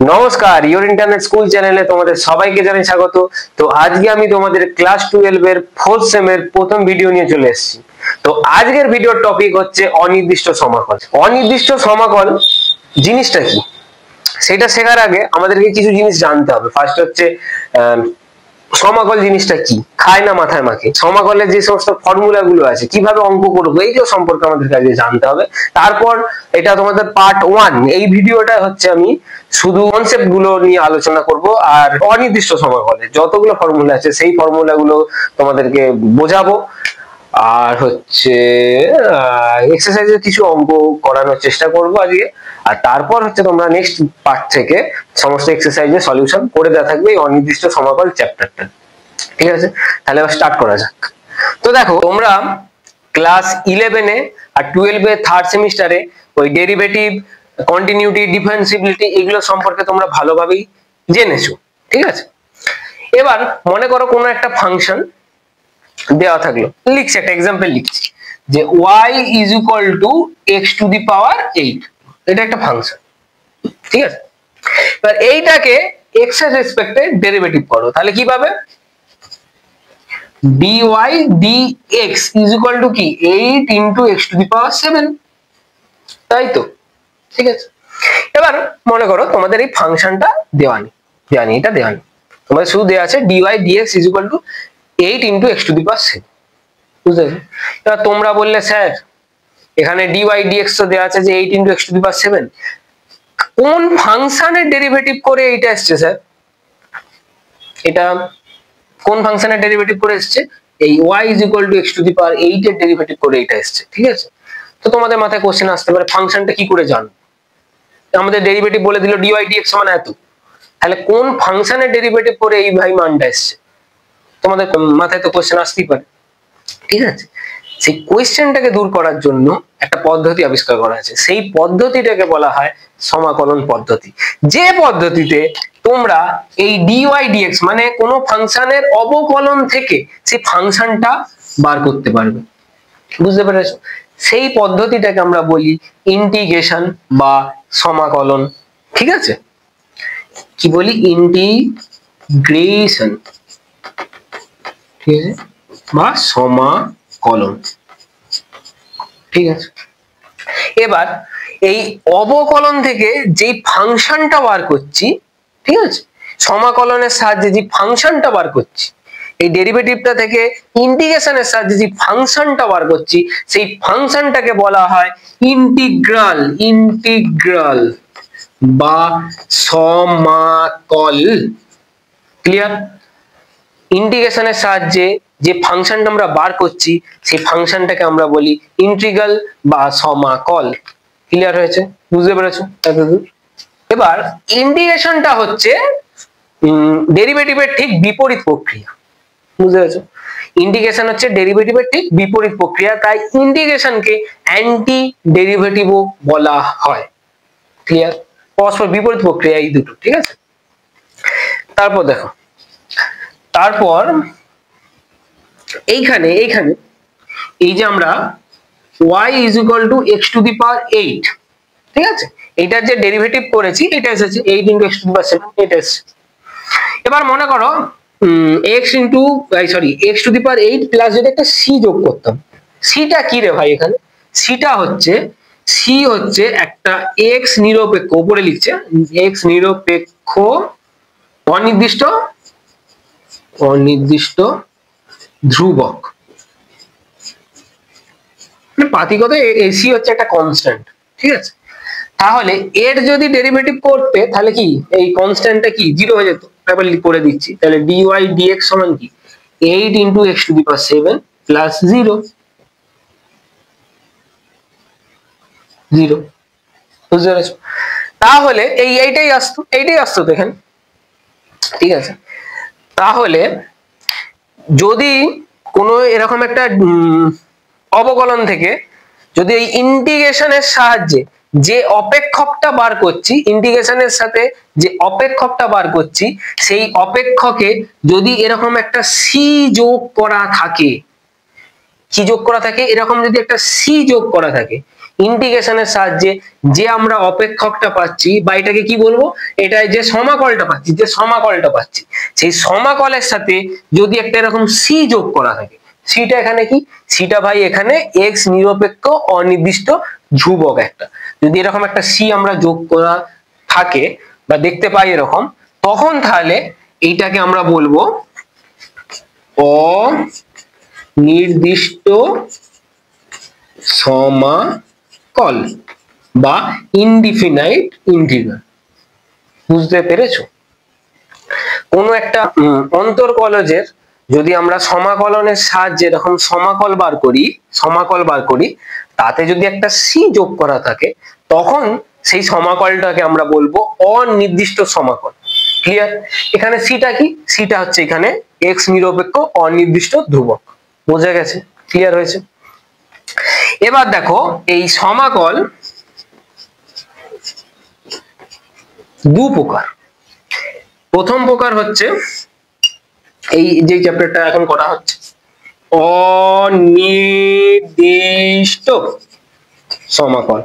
নমস্কার, your internet school চ্যানেলে তোমাদের সবাইকে জানাই স্বাগত। তো আজকে আমি তোমাদের ক্লাস 12 এর 4th সেমের প্রথম ভিডিও নিয়ে চলে এসেছি। তো আজকের ভিডিওর টপিক হচ্ছে অনির্দিষ্ট সমাকল। অনির্দিষ্ট সমাকল জিনিসটা কি সেটা শেখার আগে আমাদেরকে কিছু জিনিস জানতে হবে। ফার্স্ট হচ্ছে সমাকল জিনিসটা কি, খায় না মাথায় মাখে, সমাকলের যে সমস্ত ফর্মুলা গুলো আছে, কিভাবে অঙ্ক করবো, এইগুলো সম্পর্কে আমাদের কাছে জানতে হবে। তারপর এটা তোমাদের পার্ট 1, এই ভিডিওটা হচ্ছে আমি শুধু কনসেপ্ট গুলো নিয়ে আলোচনা করব, আর অনির্দিষ্ট সমাকলের যতগুলো ফর্মুলা আছে সেই ফর্মুলা গুলো তোমাদেরকে বোঝাবো। আর হচ্ছে এক্সারসাইজের কিছু অঙ্ক করানোর চেষ্টা করব আজকে। আর তারপর হচ্ছে তোমরা নেক্সট পার্ট থেকে সমস্ত এক্সারসাইজের সলিউশন করে দেওয়া থাকবে এই অনির্দিষ্ট সমাকল চ্যাপ্টারটা। ঠিক আছে, তাহলে এবার স্টার্ট করা যাক। তো দেখো, তোমরা ক্লাস 11 এ আর 12 এ থার্ড সেমিস্টারে ওই ডেরিভেটিভ, কন্টিনিউটি, ডিফারেন্সিবিলিটি এগুলো সম্পর্কে তোমরা ভালোভাবেই জেনেছো। ঠিক আছে, এবার মনে করো কোনো একটা ফাংশন দেওয়া থাকলো, লিখছি একটা এক্সাম্পল, লিখছি যে y is equal to x to the power 8। এটা একটা ফাংশন, ঠিক আছে। এবার এইটাকে x এর রেসপেক্টে ডেরিভেটিভ করো, তাহলে কি পাবে? dy dx is equal to কি 8 into x to the power 7, তাই তো? ঠিক আছে, এবার মনে করো তোমাদের এই ফাংশনটা দেওয়া নেই, এটা দেওয়া নেই, তোমাদের শুধু দেওয়া আছে dy dx is equal to 8 into x to the power 7, বুঝতে পেরেছো? এবার তোমরা বললে স্যার এখানে dy dx তো দেওয়া আছে যে 8 into x to the power 7, কোন ফাংশনের ডেরিভেটিভ করে এইটা আসছে স্যার? এটা কোন ফাংশনের ডেরিভেটিভ করে আসছে? এই y is equal to x to the power 8 এর ডেরিভেটিভ করে এইটা আসছে। ঠিক আছে, তো তোমাদের মাথায় কোশ্চেন আসতে পারে ফাংশনটা কি করে জানবো? আমাদের ডেরিভেটিভ বলে দিল dy dx সমান এত, তাহলে কোন ফাংশনের ডেরিভেটিভ করে এই ভাই মানটা আসছে? তোমাদের মাথায় তো কোশ্চেন আসতেই পারে। ঠিক আছে, সেই কোশ্চেনটাকে দূর করার জন্য একটা পদ্ধতি আবিষ্কার করা আছে, সেই পদ্ধতিটাকে বলা হয় সমাকলন পদ্ধতি। যে পদ্ধতিতে তোমরা এই dy dx মানে কোনো ফাংশনের অবকলন থেকে সেই ফাংশনটা বার করতে পারবে, বুঝতে পেরেছো? সেই পদ্ধতিটাকে আমরা বলি ইন্টিগ্রেশন বা সমাকলন। ঠিক আছে, কি বলি? ইন্টিগ্রেশন, ঠিক আছে, বা সমাকলন। ঠিক আছে, এবার এই অবকলন থেকে যে ফাংশনটা বার করছি, ঠিক আছে, সমাকলনের সাহায্যে যে ফাংশনটা বার করছি, এই ডেরিভেটিভটা থেকে ইন্টিগ্রেশনের সাহায্যে যে ফাংশনটা বার করছি, সেই ফাংশনটাকে বলা হয় ইন্টিগ্রাল, বা সমাকল। ক্লিয়ার? ইন্টিগ্রেশনের সাহায্যে যে ফাংশনটা আমরা বার করছি সেই ফাংশনটাকে আমরা বলি ইন্টিগ্রাল বা সমাকল। ক্লিয়ার হয়েছে? বুঝতে পেরেছো এতদূর? এবার ইন্টিগ্রেশনটা হচ্ছে ডেরিভেটিভের ঠিক বিপরীত প্রক্রিয়া, বুঝতে পেরেছো? ইন্টিগ্রেশন হচ্ছে ডেরিভেটিভের ঠিক বিপরীত প্রক্রিয়া, তাই ইন্টিগ্রেশনকে অ্যান্টি ডেরিভেটিভও বলা হয়। ক্লিয়ার? পরস্পর বিপরীত প্রক্রিয়া এই দুটো। ঠিক আছে, তারপর দেখো, তারপর এইখানে এই যে আমরা y is equal to x to the power 8, ঠিক আছে, এইটার যে ডেরিভেটিভ করেছি এটা এসেছে 8 into x to the power 7, এটা এসেছে। এবার মনে করো x to the power 8 plus যদি একটা c যোগ করতাম, cটা কি রে ভাই? এখানে cটা হচ্ছে একটা x নিরপেক্ষ, উপরে লিখছে x নিরপেক্ষ অনির্দিষ্ট ধ্রুবক, পাতিগত এসি হচ্ছে একটা কনস্ট্যান্ট। ঠিক আছে, তাহলে এর যদি ডেরিভেটিভ করতে তাহলে কি এই কনস্ট্যান্টটা কি 0 হয়ে যেত? এবার করে দিচ্ছি, তাহলে dy dx সমান কি 8 into x to the power 7 plus 0, বুঝতে পেরেছো? তাহলে এইটাই আসতো তো এখানে। ঠিক আছে, তাহলে যদি কোনো এরকম একটা অবকলন থেকে যদি এই ইন্টিগ্রেশনের সাহায্যে যে অপেক্ষকটা বার করছি, ইন্টিগ্রেশনের সাথে যে অপেক্ষকটা বার করছি, সেই অপেক্ষকে যদি এরকম একটা সি যোগ করা থাকে, কি যোগ করা থাকে? এরকম যদি একটা সি যোগ করা থাকে, ইন্টিগ্রেশনের সাহায্যে যে আমরা অপেক্ষকটা পাচ্ছি বা এটাকে কি বলবো, এটা যে সমাকলটা পাচ্ছি সেই সমাকলের সাথে যদি একটা এরকম সি যোগ করা থাকে, সিটা এখানে কি, সিটা ভাই এখানে এক্স নিরপেক্ষ অনির্দিষ্ট ধ্রুবক একটা, যদি এরকম একটা সি আমরা যোগ করা থাকে বা দেখতে পাই এরকম, তখন তাহলে এইটাকে আমরা বলবো অনির্দিষ্ট সমাকল বা ইনডিফিনাইট ইন্টিগ্রাল। বুঝতে পেরেছো? কোনো একটা অন্তর্কলজের যদি আমরা সমাকলনের সাহায্যে এরকম সমাকল বার করি, তাতে যদি একটা সি যোগ করা থাকে, তখন সেই সমাকলটাকে আমরা বলবো অনির্দিষ্ট সমাকল। ক্লিয়ার? এখানে সিটা কি, সিটা হচ্ছে এখানে এক্স নিরপেক্ষ অনির্দিষ্ট ধ্রুবক। বোঝা গেছে? ক্লিয়ার হয়েছে? এবার দেখো এই সমাকল দু প্রকার। প্রথম প্রকার হচ্ছে এই যে চ্যাপ্টারটা এখন করা হচ্ছে, অনির্দিষ্ট সমাকল।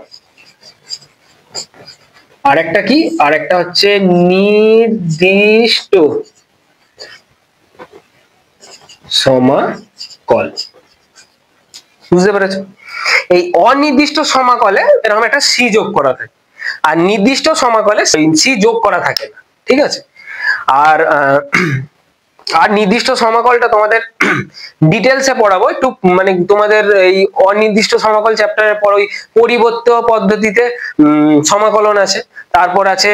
আরেকটা কি, আরেকটা হচ্ছে নির্দিষ্ট সমাকল। বুঝতে পেরেছো? এই অনির্দিষ্ট সমাকলে এরকম একটা সি যোগ করা থাকে, আর নির্দিষ্ট সমাকলে সি যোগ করা থাকে না। ঠিক আছে? আর নির্দিষ্ট সমাকলটা তোমাদের ডিটেলসে পড়াবো একটু, মানে তোমাদের এই অনির্দিষ্ট সমাকল চ্যাপ্টারের পর ওই পরিবর্ত পদ্ধতিতে সমাকলন আছে, তারপর আছে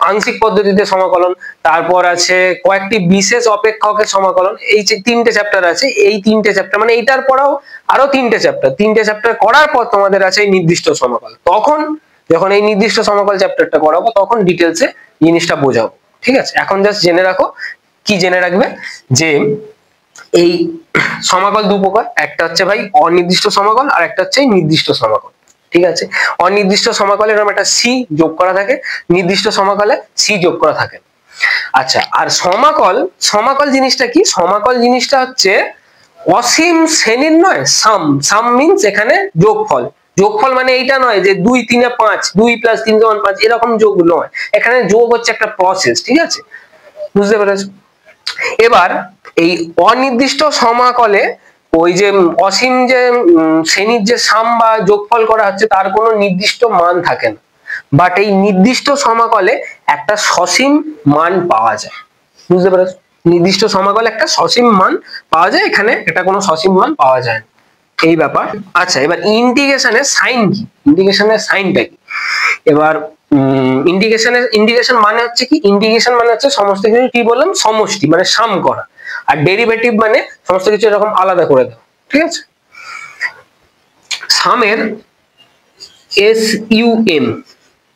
আংশিক পদ্ধতিতে সমাকলন, তারপর আছে কয়েকটি বিশেষ অপেক্ষকের সমাকলন। এই যে তিনটে চ্যাপ্টার আছে, এই তিনটে চ্যাপ্টার মানে এইটার পড়াও আরো তিনটে চ্যাপ্টার করার পর তোমাদের আছে এই নির্দিষ্ট সমাকল। তখন যখন এই নির্দিষ্ট সমাকল চ্যাপ্টারটা করাবো তখন ডিটেলসে জিনিসটা বোঝাবো। ঠিক আছে? এখন জাস্ট জেনে রাখো, কি জেনে রাখবে, যে এই সমাকল দু প্রকার, একটা হচ্ছে ভাই অনির্দিষ্ট সমাকল আর একটা হচ্ছে নির্দিষ্ট সমাকল। ঠিক আছে? অনির্দিষ্ট সমাকলে এরকম একটা সি যোগ করা থাকে, নির্দিষ্ট সমাকলে সি যোগ করা থাকে। আচ্ছা, আর সমাকল জিনিসটা কি, সমাকল জিনিসটা হচ্ছে অসীম শ্রেণীর নয়, সাম মিন্স এখানে যোগফল মানে এইটা নয় যে 2 3 5 2 + 3 = 5 এরকম যোগ নয়, এখানে যোগ হচ্ছে একটা প্রসেস। ঠিক আছে? বুঝতে পেরেছো? এবার এই অনির্দিষ্ট সমাকলে ওই যে অসীম যে শ্রেণীর যে সাম বা যোগফল করা হচ্ছে তার কোনো নির্দিষ্ট মান থাকে না, বাট এই নির্দিষ্ট সমাকলে একটা সসীম মান পাওয়া যায়। বুঝতে পেরেছো? নির্দিষ্ট সমাকলে একটা সসীম মান পাওয়া যায়, এখানে এটা কোনো সসীম মান পাওয়া যায় না, এই ব্যাপার। আচ্ছা, এবার ইন্টিগ্রেশনের সাইন কি, ইন্টিগ্রেশনের সাইনটা কি? এবার ইন্টিগ্রেশন মানে হচ্ছে কি, ইন্টিগ্রেশন মানে হচ্ছে সমস্ত কিছু কি বললাম, সমষ্টি মানে সাম করা, আর ডেরিভেটিভ মানে সমস্ত কিছু এরকম আলাদা করে দেওয়া। ঠিক আছে? সামের SUM,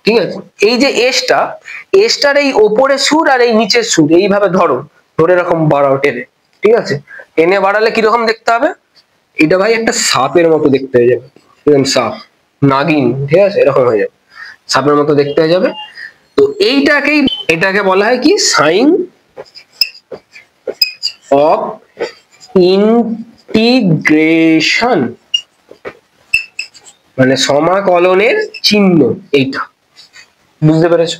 ঠিক আছে, এই যে এসটার এই ওপরের সুর আর এই নিচের সুর এইভাবে ধরে এরকম বাড়াও টেনে। ঠিক আছে? টেনে বাড়ালে কিরকম দেখতে হবে, এটা ভাই একটা সাপের মতো দেখতে হয়ে যাবে, সাপ, নাগিন। ঠিক আছে? এরকম হয়ে যাবে, সাপের মতো দেখতে হয়ে যাবে। তো এটাকে বলা হয় কি, সাইন অফ ইন্টিগ্রেশন, মানে সমাকলনের চিহ্ন এইটা। বুঝতে পেরেছো?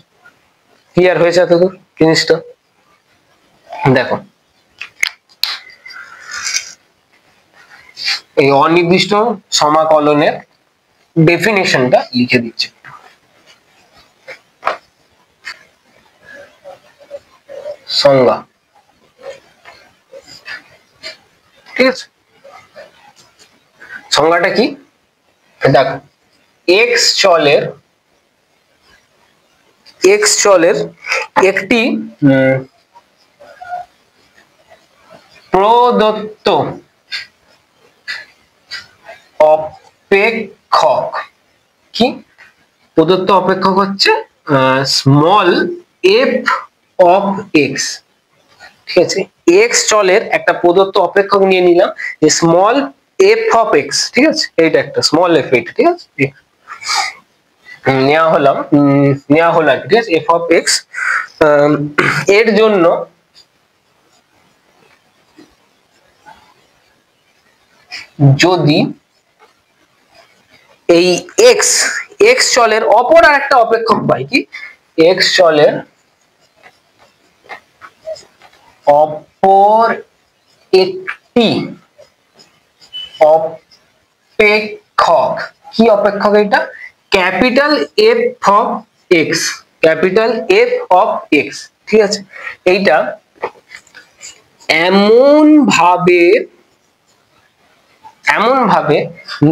ক্লিয়ার হয়েছে এতদূর জিনিসটা? দেখো এই অনির্দিষ্ট সমাকলনের ডেফিনেশনটা লিখে দিচ্ছি। সংজ্ঞা, ঠিক আছে? সংজ্ঞাটা কি, দেখো এক্স চলের একটি প্রদত্ত অপেক্ষক, কি প্রদত্ত অপেক্ষক হচ্ছে স্মল এফ অফ এক্স। ঠিক আছে? এক্স চলের একটা প্রদত্ত অপেক্ষক নিয়ে নিলাম যে স্মল এফ অফ এক্স। ঠিক আছে? এইটা একটা স্মল এফ, এইটা ঠিক আছে, নেওয়া হলো আর কি, ঠিক আছে, এফ অফ এক্স। এর জন্য যদি এই এক্স এক্স চলের অপর আর একটা অপেক্ষক পাই কি, এক্স চলের অপর একটি অপেক্ষক, কি অপেক্ষক এটা, capital f of x, capital f of x, ঠিক আছে। এইটা এমন ভাবে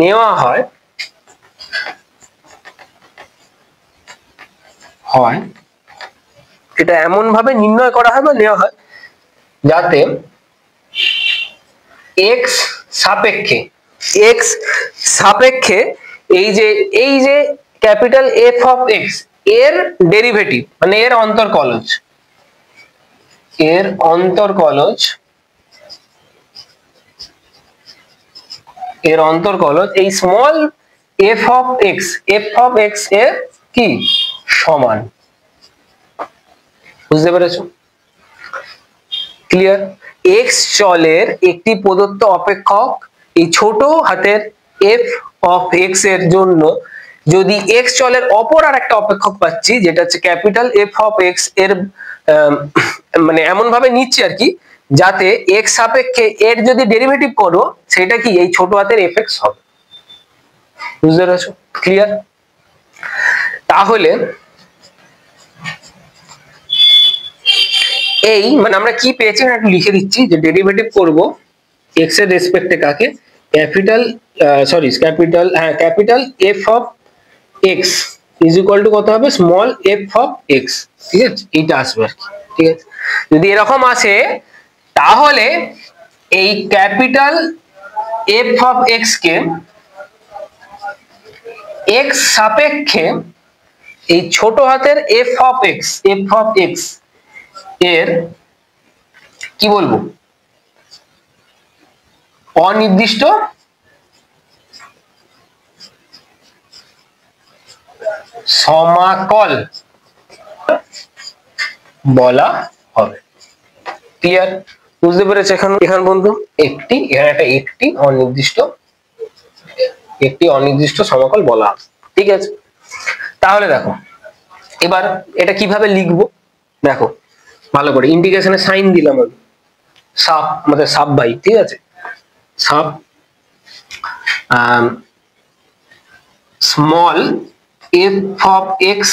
নেওয়া হয় এটা এমন ভাবে নির্ণয় করা হয় বা নেওয়া হয় যাতে এক্স সাপেক্ষে এই যে ক্যাপিটাল এফ অফ এক্স এর ডেরিভেটিভ মানে এর অন্তর্কলজ এই স্মল এফ অফ এক্স এর কি সমান, বুঝতে পেরেছো? ক্লিয়ার? এক্স চলের একটি প্রদত্ত অপেক্ষক এই ছোট হাতের এফ অফ এক্স এর জন্য যদি এক্স চলের অপর আর একটা অপেক্ষক পাচ্ছি যেটা হচ্ছে ক্যাপিটাল এফ অফ এক্স এর মানে এমন ভাবে নিচ্ছি আর কি যাতে এক্স সাপেক্ষে এর যদি ডেরিভেটিভ করো সেটা কি এই ছোট হাতের এফ এক্স হবে, বুঝতে পেরেছো? ক্লিয়ার? তাহলে এই মানে আমরা কি পেয়েছি একটু লিখে দিচ্ছি যে ডেরিভেটিভ করব এক্স এর রেসপেক্টে কাকে, capital f of x is equal two কত হবে, স্মল এফ অফ এক্স, ঠিক আছে? এইটা আসবে আর কি, ঠিক আছে? যদি এরকম আসে তাহলে এই capital f of x K x সাপেক্ষে এই ছোট হাতের এফ অফ এক্স এর কি বলবো অনির্দিষ্ট সমাকল বলা হবে। ক্লিয়ার? বুঝতে পেরেছো? এখানে বন্ধু এখানে একটি অনির্দিষ্ট সমাকল বলা হবে, ঠিক আছে? তাহলে দেখো এবার এটা কিভাবে লিখবো, দেখো ভালো করে ইন্টিগ্রেশনের সাইন দিলাম আমি, আমাদের সাব বাই, ঠিক আছে? সাব small f of x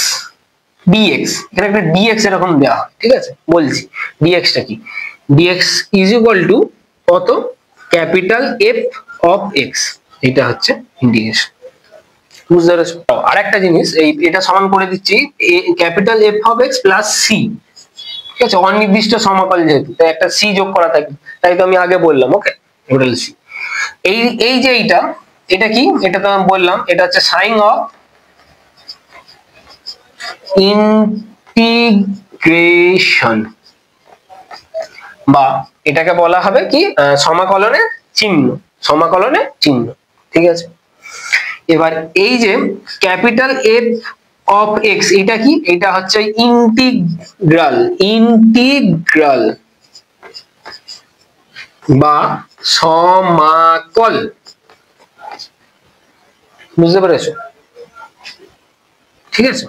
dx, এখানে একটা ডিএক্স এরকম দেওয়া হয়, ঠিক আছে? বলছি ডিএক্সটা কি, ডিএক্স ইজ ইকুয়াল টু কত, ক্যাপিটাল এফ অফ এক্স, এটা হচ্ছে ইন্টিগ্রেশন, বুঝতে পেরেছো? আর একটা জিনিস এটা সমান করে দিচ্ছি capital f of x plus c, ঠিক আছে? অনির্দিষ্ট সমাকল যেহেতু তাই একটা সি যোগ করা থাকে, তাই তো আমি আগে বললাম, ওকে? Total C. এই যে এটা কি, এটা তো আমি বললাম এটা হচ্ছে সাইন অফ ইন্টিগ্রেশন বা এটাকে বলা হবে কি সমাকলনের চিহ্ন, ঠিক আছে? এবার এই যে ক্যাপিটাল এফ অফ এক্স এটা কি, এটা হচ্ছে ইন্টিগ্রাল বা সমাকল, বুঝতে পেরেছো? ঠিক আছে?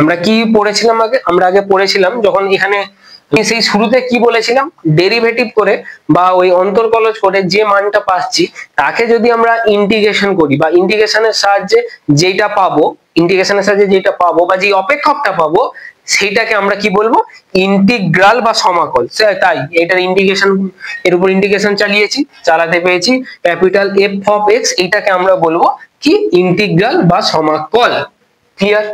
আমরা কি পড়েছিলাম আমরা আগে পড়েছিলাম যখন এখানে সেই শুরুতে কি বলেছিলাম, ডেরিভেটিভ করে বা ওই অন্তর্কলজ করে যে মানটা পাচ্ছি তাকে যদি আমরা ইন্টিগ্রেশন করি বা ইন্টিগ্রেশনের সাহায্যে যেটা পাবো বা যে অপেক্ষকটা পাবো সেইটাকে আমরা কি বলবো, ইন্টিগ্রাল বা সমাকল। তাই এটার এর উপর ইন্টিগ্রেশন চালাতে পেয়েছি ক্যাপিটাল এফ অফ এক্স, এইটাকে আমরা বলবো কি ইন্টিগ্রাল বা সমাকল। ক্লিয়ার?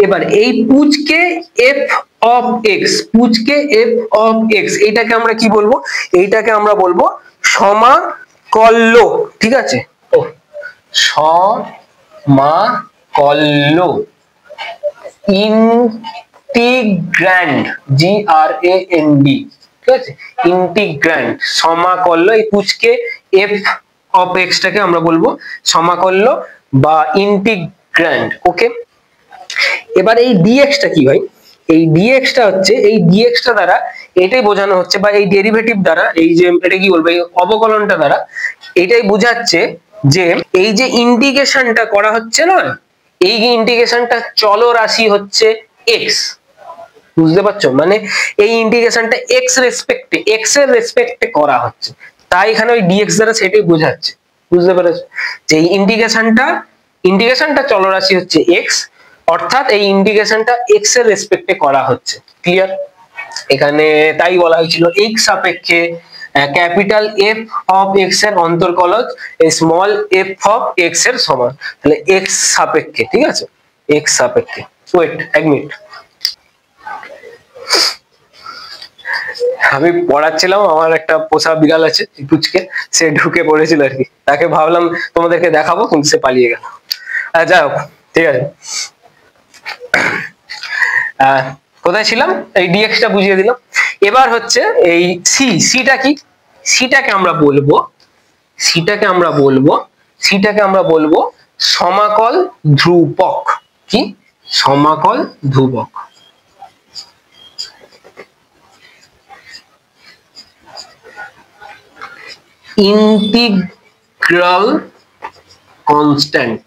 এবার এই পুচকে এফ অফ এক্স এইটাকে আমরা কি বলবো, এইটাকে আমরা বলবো সমাকল্য, ঠিক আছে? সমাকল্য, ইন্টিগ্র্যান্ড, GRAND, ঠিক আছে? ইন্টিগ্র্যান্ড, সমাকল্য, এই পুচকে এফ অফ এক্স টাকে আমরা বলবো সমাকল্য বা ইন্টিগ্র্যান্ড, ওকে? এবার এই dx টা কি হয়, এই dx টা হচ্ছে এই dx টা দ্বারা এটাই বোঝানো হচ্ছে বা এই ডেরিভেটিভ দ্বারা এই যে এটা কি বলবো এই অবকলনটা দ্বারা এটাই বোঝাচ্ছে যে এই যে ইন্টিগ্রেশনটা করা হচ্ছে না, এই ইন্টিগ্রেশনটা চলরাশি হচ্ছে x, বুঝতে পারছো? মানে এই ইন্টিগ্রেশনটা x এর রেসপেক্টে করা হচ্ছে, তাই এখানে ওই dx দ্বারা সেটাই বোঝাচ্ছে, বুঝতে পেরেছো? যে এই ইন্টিগ্রেশনটা চলরাশি হচ্ছে x, অর্থাৎ এই ইন্টিগ্রেশনটা x এর রেসপেক্টে করা হচ্ছে। ক্লিয়ার? এখানে তাই বলা হয়েছিল x সাপেক্ষে ক্যাপিটাল F অফ x এর অন্তর্কলজ স্মল f অফ x এর সমান। তাহলে x সাপেক্ষে, ঠিক আছে, x সাপেক্ষে। ওয়েট এক মিনিট, আমি পড়াচ্ছিলাম, আমার একটা পোষা বিড়াল আছে পুচকে, সে ঢুকে পড়েছিল আর কি, তাকে ভাবলাম তোমাদেরকে দেখাবো কিন্তু সে পালিয়ে গেল। যাই হোক, ঠিক আছে। কোথায় ছিলাম? এই dx টা বুঝিয়ে দিলাম। এবার হচ্ছে এই সিটা কি, সিটাকে আমরা বলবো সমাকল ধ্রুবক। কি? সমাকল ধ্রুবক। Integral constant.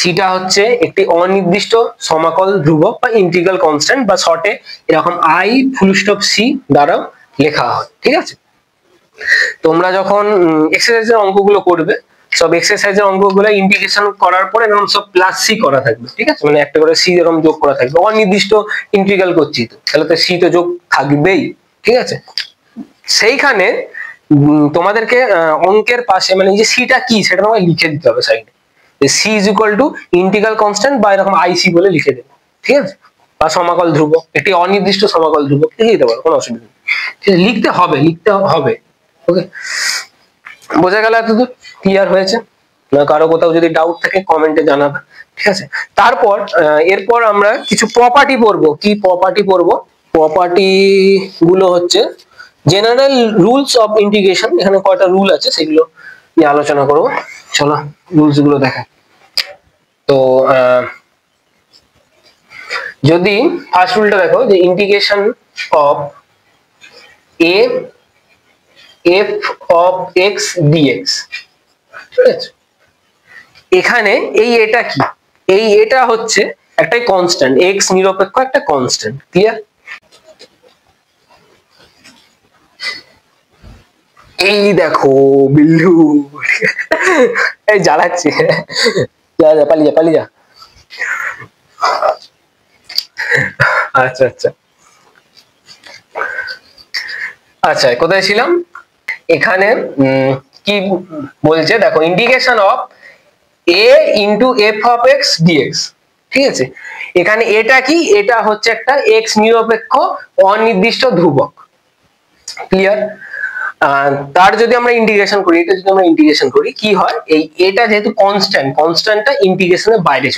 সিটা হচ্ছে একটি অনির্দিষ্ট সমাকল ধ্রুবক বা ইন্টিগ্রাল কনস্ট্যান্ট, বা শর্টে এরকম আই ফুল স্টপ সি দ্বারা লেখা হয়। ঠিক আছে? তোমরা যখন এক্সারসাইজের অঙ্কগুলো করবে, সব এক্সারসাইজের অঙ্কগুলো ইন্টিগ্রেশন করার পরে এরকম সব প্লাস সি করা থাকবে। ঠিক আছে? মানে একটা করে সি এরকম যোগ করা থাকবে, অনির্দিষ্ট ইন্টিগ্রাল করছি তো, তাহলে তো সি তো যোগ থাকবেই। ঠিক আছে? সেইখানে তোমাদেরকে অঙ্কের পাশে মানে যে সিটা কি সেটা তোমাকে লিখে দিতে হবে সাইডে, c is equal to integral constant বা এরকম আইসি বলে লিখে দেবে। ঠিক আছে? বা সমাকল ধ্রুবক, একটি অনির্দিষ্ট সমাকল ধ্রুবক লিখে দিতে পারো, কোনো অসুবিধা নেই। ঠিক আছে? লিখতে হবে। ওকে, বোঝা গেল? এতদূর ক্লিয়ার হয়েছে? না কারো কোথাও যদি ডাউট থাকে কমেন্টে জানাবে। ঠিক আছে? তারপর এরপর আমরা কিছু প্রপার্টি পড়বো। কি প্রপার্টি পড়বো? প্রপার্টি গুলো হচ্ছে জেনারেল রুলস অফ ইন্টিগ্রেশন। এখানে কয়টা রুল আছে সেগুলো নিয়ে আলোচনা করবো। চলো রুলস গুলো দেখা। তো যদি ফার্স্ট রুলটা দেখো, যে integration of a f of x dx. ঠিক আছে? এখানে এই এটা কি, এই এটা হচ্ছে একটা কনস্ট্যান্ট, এক্স নিরপেক্ষ একটা কনস্ট্যান্ট। ক্লিয়ার? এই দেখো বিল্লু, এই জ্বালাচ্ছে, যা যা পালিয়ে যা। আচ্ছা, কোথায় ছিলাম? এখানে কি বলছে দেখো, integration of a into f of x dx. ঠিক আছে? এখানে এটা কি, এটা হচ্ছে একটা এক্স নিরপেক্ষ অনির্দিষ্ট ধ্রুবক। ক্লিয়ার? তার যদি আমরা ইন্টিগ্রেশন করি, এটা যদি আমরা ইন্টিগ্রেশন করি কি হয়, এই এটা যেহেতু কনস্ট্যান্টটা ইন্টিগ্রেশনের বাইরে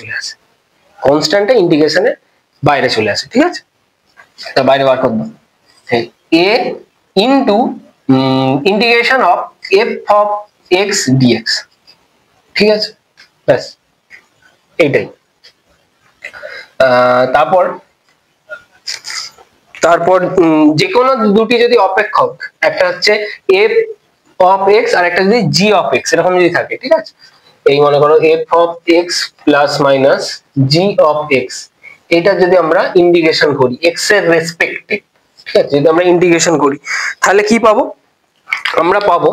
চলে আসে, ঠিক আছে? তা বাইরে বার করবো a into integration of f of x dx. ঠিক আছে? ব্যাস এইটাই। তারপর যে কোনো দুটি যদি অপেক্ষক, একটা হচ্ছে এফ অফ এক্স আর একটা যদি জি অফ এক্স এরকম যদি থাকে, ঠিক আছে? এই মনে করো F of x plus minus G of x, এটা যদি আমরা ইন্টিগ্রেশন করি এক্স এর রেসপেক্টে, ঠিক আছে, যদি আমরা ইন্টিগ্রেশন করি তাহলে কি পাবো? আমরা পাবো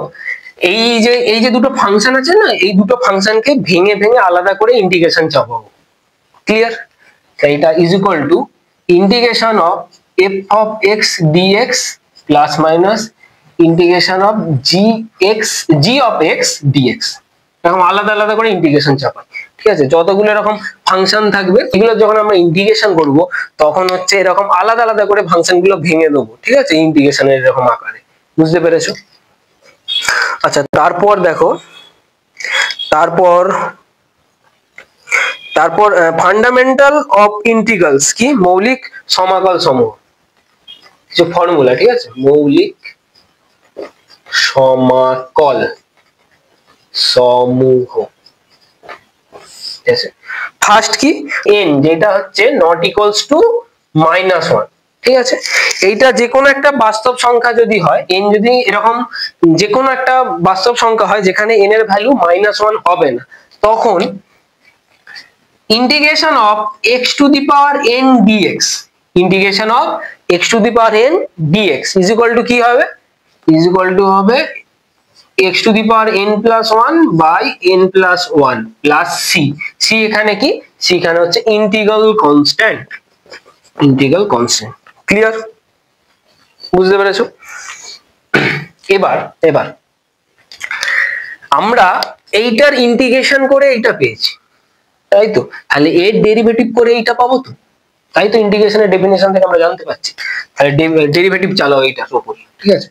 এই যে দুটো ফাংশন আছে না, এই দুটো ফাংশনকে ভেঙে আলাদা করে ইন্টিগ্রেশন চাপাবো। ক্লিয়ার? এটা is equal to integration of f of x dx plus minus integration of g of x dx. এরকম আলাদা করে ইন্টিগ্রেশন চাপাই। ঠিক আছে? যতগুলো এরকম ফাংশন থাকবে এগুলো যখন আমরা ইন্টিগ্রেশন করব তখন হচ্ছে এরকম আলাদা করে ফাংশন গুলো ভেঙে দেবো। ঠিক আছে? ইন্টিগ্রেশনের এরকম আকারে। বুঝতে পেরেছো? আচ্ছা, তারপর দেখো, তারপর ফান্ডামেন্টাল অফ ইন্টিগ্রালস কি, মৌলিক সমাকল সমূহ, কিছু ফর্মুলা। ঠিক আছে? মৌলিক সমাকল সমূহ। ঠিক আছে? ফার্স্ট কি, n যেটা হচ্ছে নট ইকুয়ালস টু -1, ঠিক আছে, এইটা যে কোনো একটা বাস্তব সংখ্যা যদি হয়, n যদি এরকম যে কোনো একটা বাস্তব সংখ্যা হয় যেখানে n এর ভ্যালু -1 হবে না, তখন integration of x to the power n dx, integration of x to the power n dx is equal to কি হবে, is equal to হবে x to the power n plus 1 by n plus 1 plus c, c এখানে কি, c এখানে হচ্ছে integral constant, integral constant. Clear, বুঝতে পেরেছো? এবার আমরা এইটার ইন্টিগ্রেশন করে এইটা পেয়েছি, তাই তো, তাহলে এর ডেরিভেটিভ করে এইটা পাবো তো, তাই তো ইন্টিগ্রেশনের ডেফিনিশন থেকে আমরা জানতে পারছি। তাহলে ডেরিভেটিভ চালাও এইটার উপর, ঠিক আছে,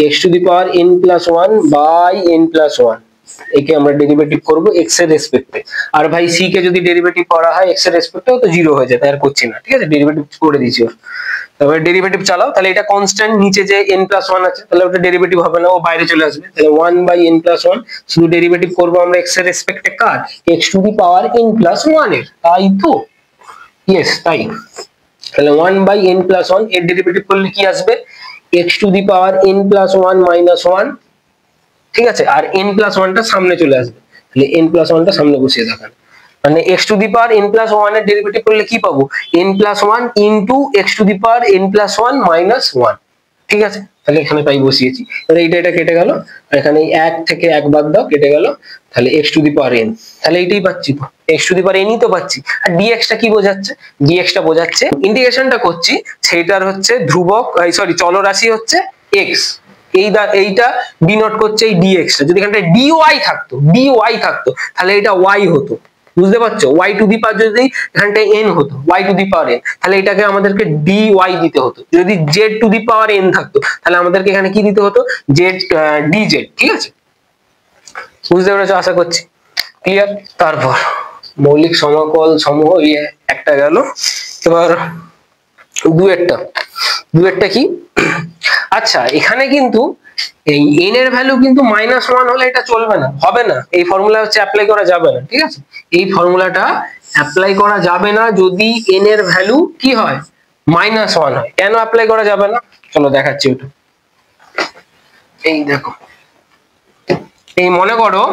x to the power n plus 1 by n plus 1, একে আমরা ডেরিভেটিভ করব x এর রেসপেক্টে, আর ভাই c কে যদি ডেরিভেটিভ করা হয় x এর রেসপেক্টেও তো 0 হয়ে যায়, তাই আর করছি না, ঠিক আছে, ডেরিভেটিভ করে দিয়েছি। তারপরে ডেরিভেটিভ চালাও, তাহলে এটা কনস্ট্যান্ট, নিচে যে n plus 1 আছে তাহলে ওটা ডেরিভেটিভ হবে না, ও বাইরে চলে আসবে, তাহলে 1 by n plus 1, শুধু ডেরিভেটিভ করব আমরা x এর রেসপেক্টে কার, x to the power n plus 1 এর, তাই তো, ইয়েস তাই। তাহলে 1 by n plus 1 এর ডেরিভেটিভ করলে কি আসবে, x to the power n plus 1 minus 1, ঠিক আছে, আর n plus 1 টা সামনে চলে আসবে, তাহলে n plus 1 টা সামনে বসিয়ে দেখান, মানে x to the power n plus 1 এর ডেরিভেটিভ করলে কি পাবো, n plus 1 into x to the power n plus 1 minus 1, ঠিক আছে, তাহলে এখানে তাই বসিয়েছি। তাহলে এটা কেটে গেল, আর এখানে 1 থেকে 1 বাদ দাও, কেটে গেল, তাহলে x to the power n, তাহলে এইটাই পাচ্ছি তো, x to the power n ই তো পাচ্ছি। আর dx টা কি বোঝাচ্ছে, dx টা বোঝাচ্ছে ইন্টিগ্রেশনটা করছি সেইটার হচ্ছে ধ্রুবক, সরি চলরাশি হচ্ছে x, এইটা ডিনোট করছে এই dx টা, যদি এখানটা dy থাকতো তাহলে এটা y হতো, বুঝতে পারছো, y টু দি পাওয়ার যদি এখানটা n হতো, y two the power n, তাহলে এটাকে আমাদেরকে dy দিতে হতো, যদি z two the power n থাকতো তাহলে আমাদেরকে এখানে কি দিতে হতো, z dz, ঠিক আছে, বুঝতে পেরেছো আশা করছি, ক্লিয়ার। তারপর মৌলিক সমাকল সমূহ একটা গেল, এবার দুয়েরটা কি, আচ্ছা এখানে কিন্তু এই n এর ভ্যালু কিন্তু -1 হলে এটা চলবে না, হবে না, এই ফর্মুলা হচ্ছে অ্যাপ্লাই করা যাবে না, ঠিক আছে, এই ফর্মুলাটা অ্যাপ্লাই করা যাবে না যদি n এর ভ্যালু কি হয়, -1 হয়। কেন অ্যাপ্লাই করা যাবে না, চলো দেখাচ্ছি ওটা। এই দেখো, এই মনে করো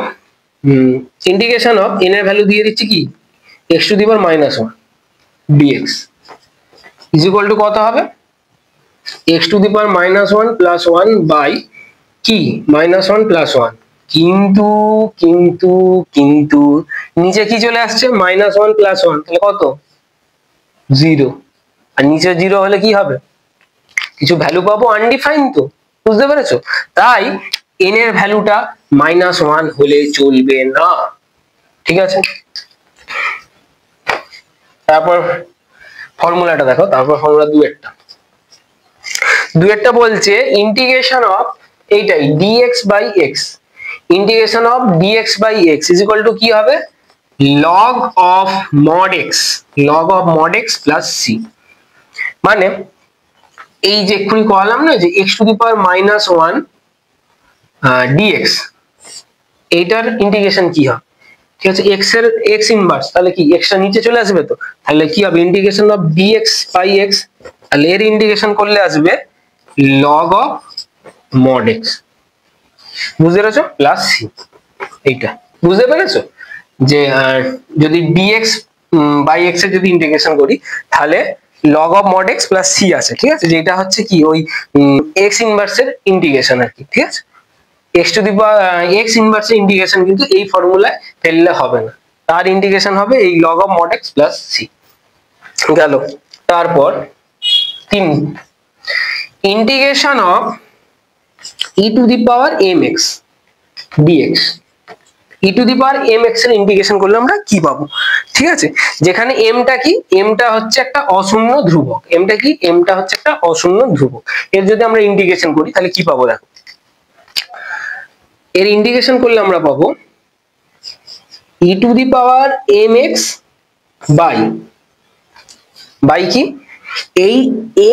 ইন্টিগ্রেশন অফ n এর ভ্যালু দিয়ে দিচ্ছি কি, x to the power -1 dx is equal two কত হবে, x to the power -1 plus 1 by কি -1 plus 1, কিন্তু নিচে কি চলে আসছে, -1 plus 1, তাহলে কত 0, আর নিচে 0 হলে কি হবে, কিছু ভ্যালু পাবো আনডিফাইন্ড তো, বুঝতে পেরেছো, তাই n এর ভ্যালুটা -1 হলে চলবে না, ঠিক আছে। তারপর ফর্মুলাটা দেখো, তারপর ফর্মুলা দুয়েরটা বলছে ইন্টিগ্রেশন অফ এইটাই dx by x, integration of dx by x is equal to কি হবে, log of mod x plus c, মানে এই যে এক্ষুনি কলাম না যে x to the power -1 dx, এইটার ইন্টিগ্রেশন কি হবে, ঠিক আছে, x এর x ইনভার্স, তাহলে কি x টা নিচে চলে আসবে তো, তাহলে কি হবে integration of dx by x, তাহলে এর ইন্টিগ্রেশন করলে আসবে log of mod x, বুঝতে পেরেছো, প্লাস c, এইটা বুঝতে পেরেছো, যে যদি dx by x এর যদি ইন্টিগ্রেশন করি তাহলে log of mod x plus c আছে, ঠিক আছে, যেটা হচ্ছে কি ওই x ইনভার্সের ইন্টিগ্রেশন আর কি, ঠিক আছে, x to the power x ইনভার্সের ইন্টিগ্রেশন কিন্তু এই ফর্মুলায় ফেললে হবে না, তার ইন্টিগ্রেশন হবে এই log of mod x plus c, গেল। তারপর 3 integration of e to the power mx dx, e to the power mx এর ইন্টিগ্রেশন করলে আমরা কি পাবো, ঠিক আছে, যেখানে m টা কি, m টা হচ্ছে একটা অশূন্য ধ্রুবক, m টা কি, m টা হচ্ছে একটা অশূন্য ধ্রুবক, এর যদি আমরা ইন্টিগ্রেশন করি তাহলে কি পাবো, দেখো এর ইন্টিগ্রেশন করলে আমরা পাবো e to the power mx by কি এই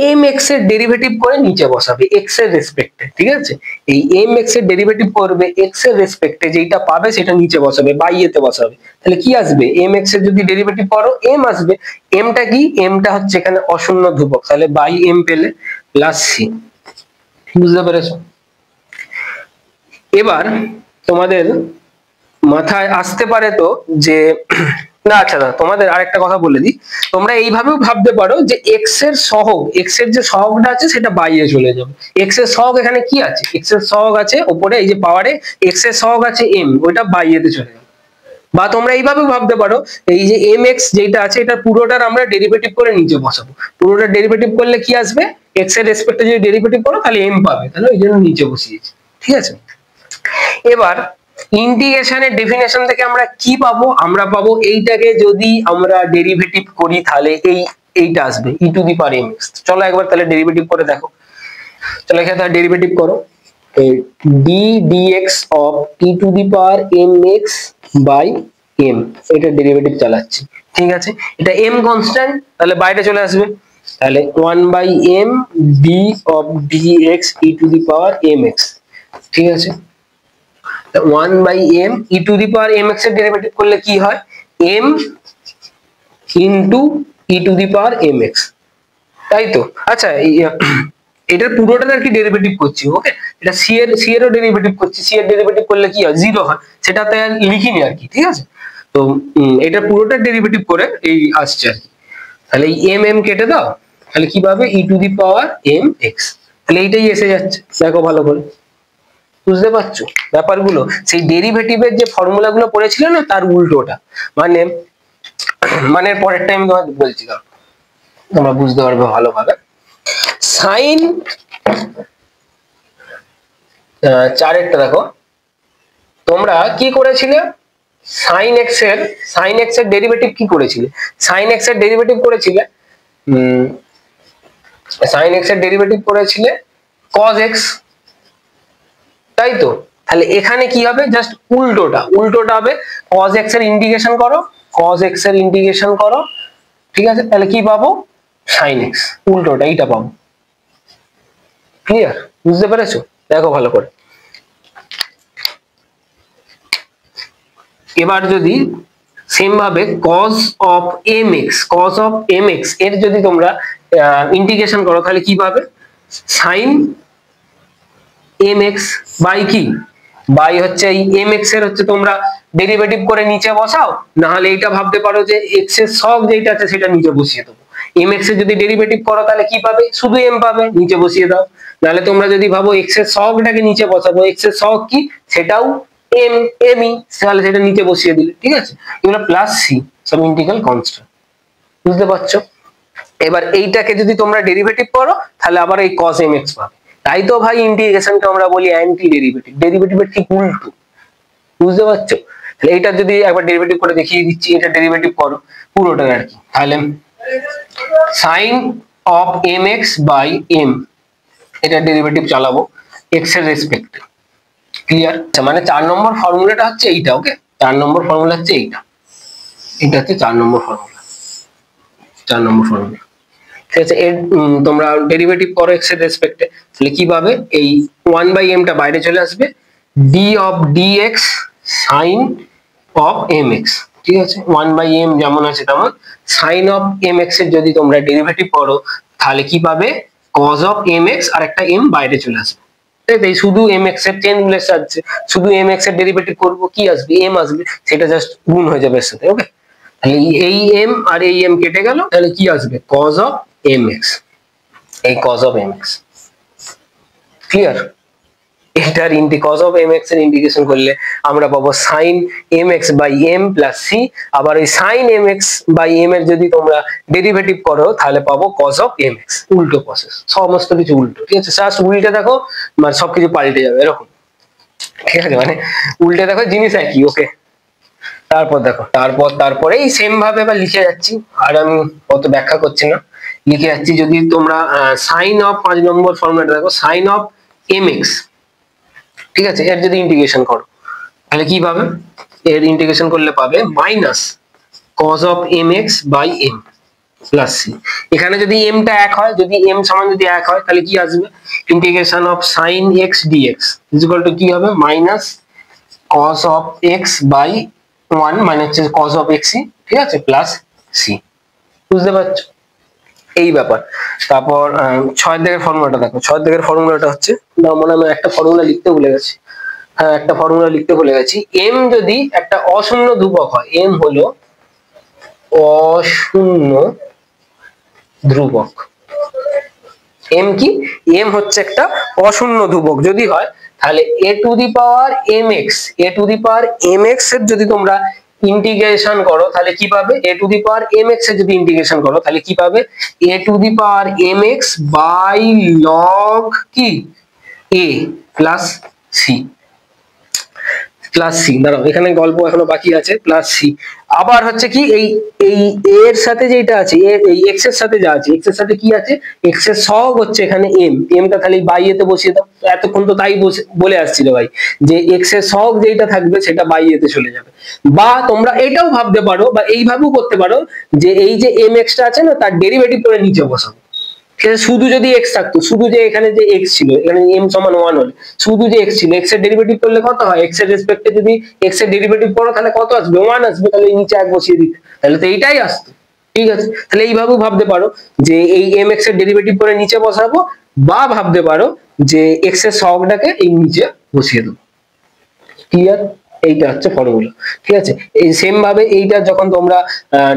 এম এক্স এর ডেরিভেটিভ করে নিচে বসাবে এক্স এর রেসপেক্টে, ঠিক আছে? এই এম এক্স এর ডেরিভেটিভ করবে এক্স এর রেসপেক্টে, যেটা পাবে সেটা নিচে বসাবে, বাই এতে বসাবে। তাহলে কি আসবে? এম এক্স এর যদি ডেরিভেটিভ করো এম আসবে। এমটা কি? এমটা হচ্ছে এখানে অশূন্য ধ্রুবক, তাহলে বাই এম পেলে প্লাস সি। বুঝতে পেরেছো? এবার তোমাদের মাথায় আসতে পারে তো যে না, আচ্ছা না, তোমাদের আরেকটা কথা বলে দিই, তোমরা এইভাবেও ভাবতে পারো যে এক্স এর সহগ, এক্স এর যে সহগটা আছে সেটা বাইরে চলে যাবে। এক্স এর সহগ এখানে কি আছে? এক্স এর সহগ আছে উপরে এই যে পাওয়ারে, এক্স এর সহগ আছে এম, ওইটা বাইরেতে চলে যাবে। বা তোমরা এইভাবেও ভাবতে পারো এই যে এম এক্স যেটা আছে এটা পুরোটার আমরা ডেরিভেটিভ করে নিচে বসাবো। পুরোটা ডেরিভেটিভ করলে কি আসবে? এক্স এর রেসপেক্টে যদি ডেরিভেটিভ করো তাহলে এম পাবে, তাহলে ওই জন্য নিচে বসিয়েছি। ঠিক আছে? এবার ইন্টিগ্রেশনের ডেফিনেশন থেকে আমরা কি পাবো? আমরা পাবো এইটাকে যদি আমরা ডেরিভেটিভ করি তাহলে এইটা আসবে e to the power m x. চলো একবার তাহলে ডেরিভেটিভ করে দেখো। চলো এখানে তাহলে ডেরিভেটিভ করো, d dx of e to the power m x by m, এটা ডেরিভেটিভ চালাচ্ছি। ঠিক আছে? এটা এম কনস্ট্যান্ট, তাহলে বাইরে চলে আসবে, তাহলে 1/m d of dx e to the power m x. ঠিক আছে? 1/m e to the power mx এর ডেরিভেটিভ করলে কি হয়? m into e to the power mx, তাই তো? আচ্ছা, এটার পুরোটার আর কি ডেরিভেটিভ করছি, ওকে? এটা c এরও ডেরিভেটিভ করছি, c এর ডেরিভেটিভ করলে কি হয়? 0 হয়, সেটাতে লিখিনি আর কি। ঠিক আছে? তো এটা পুরোটার ডেরিভেটিভ করে এই আসছে আর কি। তাহলে এই m কেটে দাও, তাহলে কি পাবে? e to the power mx, তাহলে এইটাই এসে যাচ্ছে। দেখো ভালো করে, বুঝতে পারছো ব্যাপারগুলো? সেই ডেরিভেটিভের যে ফর্মুলা গুলো পড়েছিল না তার উল্টোটা, মানে মানে পরের টাইম তোমাদের বলছি, তোমরা বুঝতে পারবে ভালোভাবে। সাইন 4 দেখো, তোমরা কি করেছিলে? সাইন এক্স এর ডেরিভেটিভ কি করেছিলে? সাইন এক্স এর ডেরিভেটিভ করেছিলে সাইন এক্স এর ডেরিভেটিভ করেছিলে cos x, তাই তো? তাহলে এখানে কি হবে? জাস্ট উল্টোটা হবে, cos x এর ইন্টিগ্রেশন করো, cos x এর ইন্টিগ্রেশন করো। ঠিক আছে? তাহলে কি পাবো? sin x, উল্টোটা এইটা পাবো। ক্লিয়ার? বুঝতে পেরেছো? দেখো ভালো করে। এবার যদি সেম ভাবে cos of mx এর যদি তোমরা ইন্টিগ্রেশন করো তাহলে কি পাবে? sin mx বাই কি? বাই হচ্ছে এই mx এর হচ্ছে তোমরা ডেরিভেটিভ করে নিচে বসাও, না হলে এইটা ভাবতে পারো যে x এর সহগ যেটা আছে সেটা নিচে বসিয়ে দেবো। mx এর যদি ডেরিভেটিভ করো তাহলে কি পাবে? শুধু m পাবে, নিচে বসিয়ে দাও। নাহলে তোমরা যদি ভাবো x এর সহগটাকে নিচে বসাবো, x এর সহগ কি? সেটাও mই, তাহলে সেটা নিচে বসিয়ে দিলে। ঠিক আছে? এগুলো প্লাস সি, সব ইন্টিগ্রাল কনস্ট্যান্ট। বুঝতে পারছো? এবার এইটাকে যদি তোমরা ডেরিভেটিভ করো তাহলে আবার এই cos mx পাবে। তাই তো ভাই ইন্টিগ্রেশনকে আমরা বলি অ্যান্টি ডেরিভেটিভ, ডেরিভেটিভের ঠিক উল্টো। বুঝতে পারছো? তাহলে এটা যদি একবার ডেরিভেটিভ করে দেখিয়ে দিচ্ছি, এটা ডেরিভেটিভ করো পুরোটা আর কি। তাহলে sin of mx by m, এটা ডেরিভেটিভ চালাবো x এর রেসপেক্টে। ক্লিয়ার? মানে 4 নম্বর ফর্মুলাটা হচ্ছে এইটা, ওকে? 4 নম্বর ফর্মুলা হচ্ছে এইটা, এটা হচ্ছে 4 নম্বর ফর্মুলা। ঠিক আছে? এর তোমরা ডেরিভেটিভ করো x এর রেসপেক্টে, তাহলে কি পাবে? এই 1/m টা বাইরে চলে আসবে, d of dx sin of mx। ঠিক আছে? 1/m যেমন আছে তেমন sin of mx এর যদি তোমরা ডেরিভেটিভ করো তাহলে কি পাবে? cos of mx, আর একটা m বাইরে চলে আসবে। এই শুধু mx এর 10 গুণের সাহায্যে শুধু mx এর ডেরিভেটিভ করব, কি আসবে? m আসবে, সেটা জাস্ট গুণ হয়ে যাবে এর সাথে, ওকে? তাহলে এই m আর এই m কেটে গেল, তাহলে কি আসবে? cos of mx, এই cos of mx। ক্লিয়ার? এটার cos of mx এর ইন্টিগ্রেশন করলে আমরা পাবো sin mx by m plus c, আবার এই sin mx by m এর যদি তোমরা ডেরিভেটিভ করো তাহলে পাবো cos of mx। উল্টো প্রসেস, সমস্ত কিছু উল্টো। ঠিক আছে? জাস্ট উল্টে দেখো, মানে সবকিছু পাল্টে যাবে এরকম। ঠিক আছে? মানে উল্টে দেখো, জিনিস একই, ওকে? তারপর দেখো, তারপরে এই সেম ভাবে আবার লিখে যাচ্ছি, আর আমি অত ব্যাখ্যা করছি না, লিখে যাচ্ছি। যদি তোমরা সাইন অফ 5 নম্বর ফর্মুলাটা দেখো, সাইন অফ mx, ঠিক আছে, এর যদি ইন্টিগ্রেশন করো তাহলে কি পাবে? এর ইন্টিগ্রেশন করলে পাবে minus cos of mx by m। Plus সি। এখানে যদি m টা 1 হয়, যদি m সমান যদি 1 হয় তাহলে কি আসবে, integration of sin x dx is equal to কি হবে, minus cos of x by 1 মানে হচ্ছে cos অফ x, ঠিক আছে, প্লাস সি। বুঝতে পারছো এই ব্যাপার। তারপর 6 দাগের ফর্মুলাটা দেখো, 6 দাগের ফর্মুলাটা হচ্ছে, না মনে আমি একটা ফর্মুলা লিখতে ভুলে গেছি, হ্যাঁ একটা ফর্মুলা লিখতে ভুলে গেছি। m যদি একটা অশূন্য ধ্রুবক হয়, m হলো অশূন্য ধ্রুবক, m কি, m হচ্ছে একটা অশূন্য ধ্রুবক যদি হয়, তাহলে a to the power mx, a to the power mx এর যদি তোমরা ইন্টিগ্রেশন করো তাহলে কি পাবে, a to the power mx এর যদি ইন্টিগ্রেশন করো তাহলে কি পাবে, a to the power mx by log কি a plus c, plus c. দাঁড়াও এখানে গল্প এখনো বাকি আছে, প্লাস সি। আবার হচ্ছে কি এই এই এর সাথে যেটা আছে, এই এক্স এর সাথে যা আছে, এক্স এর সাথে কি আছে, এক্স এর সহগ হচ্ছে এখানে এম, এমটা খালি বাই এতে বসিয়ে দাও। এতক্ষণ তো তাই বলে আসছিল ভাই যে এক্স এর সহগ যেটা থাকবে সেটা বাই এতে চলে যাবে। বা তোমরা এটাও ভাবতে পারো বা এইভাবেও করতে পারো যে এই যে এম এক্সটা আছে না, তার ডেরিভেটিভ করে নিচে বসাবো। শুধু যদি x থাকতো, শুধু যে এখানে যে x ছিল, এখানে m সমান 1 হলে শুধু যে x ছিল, x এর ডেরিভেটিভ করলে কত হয়, x এর রেসপেক্টে যদি x এর ডেরিভেটিভ করো তাহলে কত আসবে, 1 আসবে, তাহলে নিচে 1 বসিয়ে দিতে, তাহলে তো এইটাই আসতো। ঠিক আছে, তাহলে এইভাবেও ভাবতে পারো যে এই mx এর ডেরিভেটিভ করে নিচে বসাবো, বা ভাবতে পারো যে x এর সহগটাকে এই নিচে বসিয়ে দেবো। ক্লিয়ার, এইটা হচ্ছে ফর্মুলা। ঠিক আছে, এই সেম ভাবে এইটা যখন তোমরা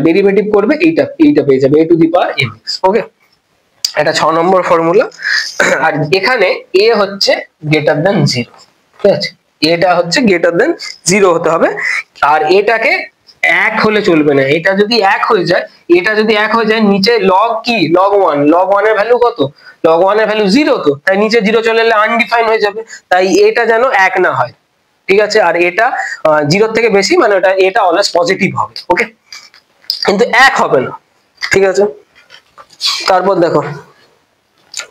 ডেরিভেটিভ করবে এইটা পেয়ে যাবে a to the power mx। ওকে, এটা 6 নম্বর ফর্মুলা। আর এখানে a হচ্ছে গ্রেটার দেন 0, ঠিক আছে, এটা হচ্ছে গ্রেটার দেন 0 হতে হবে। আর এটাকে 1 হলে চলবে না, এটা যদি 1 হয়ে যায়, এটা যদি 1 হয়ে যায়, নিচে log কি, log 1, log 1 এর ভ্যালু কত, log 1 এর ভ্যালু 0, তো তাই নিচে 0 চলে এলে আনডিফাইন হয়ে যাবে, তাই এটা যেন 1 না হয়। ঠিক আছে, আর এটা 0 থেকে বেশি মানে এটা অলওয়েজ পজিটিভ হবে। ওকে, কিন্তু 1 হবে না। ঠিক আছে, তারপর দেখো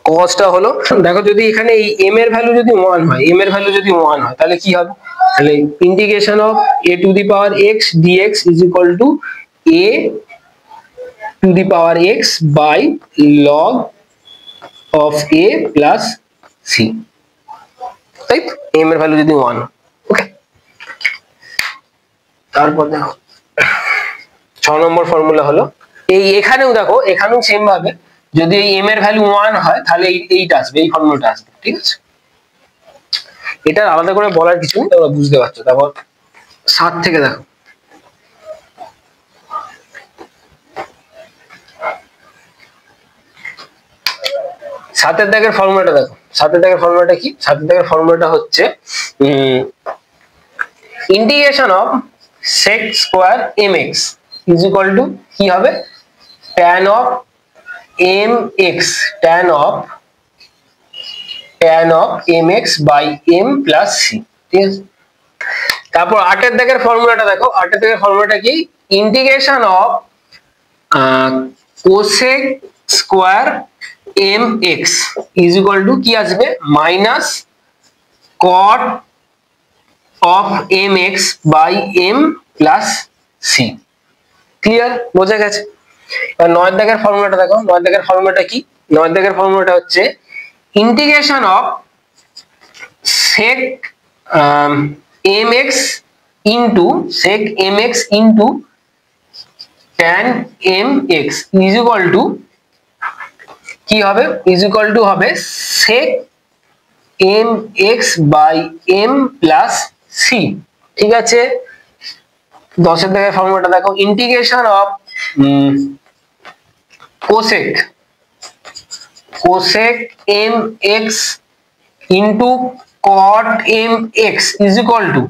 cosটা হলো, দেখো যদি এখানে এই m এর ভ্যালু যদি 1 হয়, m এর ভ্যালু যদি 1 হয় তাহলে কি হবে, তাহলে integration of a to the power x dx is equal to a to the power x by log of a plus c, তাই তো, m এর ভ্যালু যদি 1। ওকে, তারপর দেখো 6 নম্বর ফর্মুলা হলো এই, এখানেও দেখো এখানেও সেম ভাবে যদি এই m এর ভ্যালু 1 হয় তাহলে এইটা আসবে, এই ফর্মুলাটা আসবে। ঠিক আছে, এটা আলাদা করে বলার কিছু নেই, তোমরা বুঝতে পারছো। তারপর 7 থেকে দেখো, 7 এর দাগের ফর্মুলাটা দেখো, 7 এর দাগের ফর্মুলাটা কি, 7 এর দাগের ফর্মুলাটা হচ্ছে integration of sec square mx is equal to কি হবে, tan of mx, tan of mx by m plus c। ঠিক আছে, তারপর 8 এর দাগের ফর্মুলাটা দেখো, 8 এর দাগের ফর্মুলাটা কি, integration of cosec square mx is equal to কি আসবে, minus cot of mx by m plus c। Clear, বোঝা গেছে। এবার 9 দাগের ফর্মুলাটা দেখো, 9 দাগের ফর্মুলাটা কি, 9 দাগের ফর্মুলাটা হচ্ছে integration of sec mx into sec mx into tan mx is equal to কি হবে, ইজ ইকুয়াল টু হবে sec mx by m plus c। ঠিক আছে, 10 এর দাগের ফর্মুলাটা দেখো, integration of cosec mx into cot mx is equal to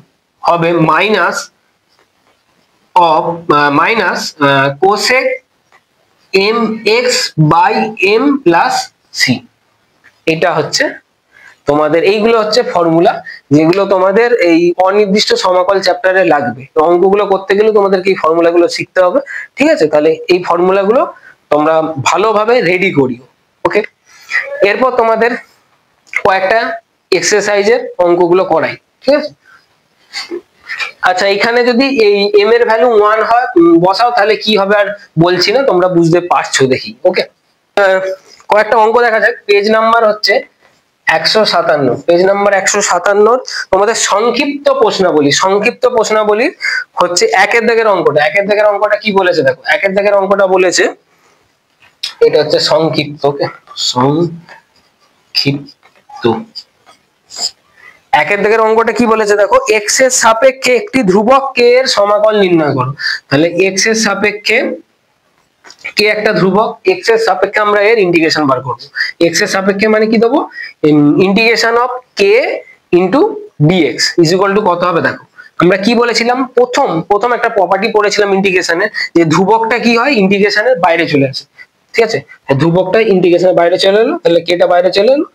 হবে minus of cosec mx by m plus c। এটা হচ্ছে তোমাদের, এইগুলো হচ্ছে ফর্মুলা যেগুলো তোমাদের এই অনির্দিষ্ট সমাকল চ্যাপ্টারে লাগবে। অঙ্কগুলো করতে গেলে তোমাদেরকে এই ফর্মুলাগুলো শিখতে হবে। ঠিক আছে, তাহলে এই ফর্মুলাগুলো তোমরা ভালোভাবে রেডি করিও। ওকে, এরপর তোমাদের কয়েকটা এক্সারসাইজের অঙ্কগুলো করাই। ঠিক আছে, আচ্ছা এখানে যদি এই m এর ভ্যালু 1 হয় বসাও তাহলে কি হবে আর বলছি না, তোমরা বুঝতে পারছো দেখি। ওকে, কয়েকটা অঙ্ক দেখা যাক। পেজ নাম্বার হচ্ছে 157, পেজ নাম্বার 157 তোমাদের সংক্ষিপ্ত প্রশ্নাবলী। সংক্ষিপ্ত প্রশ্নাবলী হচ্ছে একের দাগের অঙ্কটা। একের দাগের অঙ্কটা কি বলেছে দেখো, একের দাগের অঙ্কটা বলেছে এটা হচ্ছে সংক্ষিপ্ত। ওকে, সংক্ষিপ্ত একের দাগের অঙ্কটা কি বলেছে দেখো, x এর সাপেক্ষে একটি ধ্রুবক k এর সমাকল নির্ণয় করো। তাহলে x এর সাপেক্ষে k একটা ধ্রুবক, x এর সাপেক্ষে আমরা এর ইন্টিগ্রেশন বার করব। x এর সাপেক্ষে মানে কি দেবো, integration of k into dx is equal two কত হবে দেখো। আমরা কি বলেছিলাম, প্রথম একটা প্রপার্টি পড়েছিলাম ইন্টিগ্রেশনের, যে ধ্রুবকটা কি হয় ইন্টিগ্রেশনের বাইরে চলে আসে। ঠিক আছে, ধ্রুবকটা ইন্টিগ্রেশনের বাইরে চলে এলো, তাহলে k টা বাইরে চলে এলো,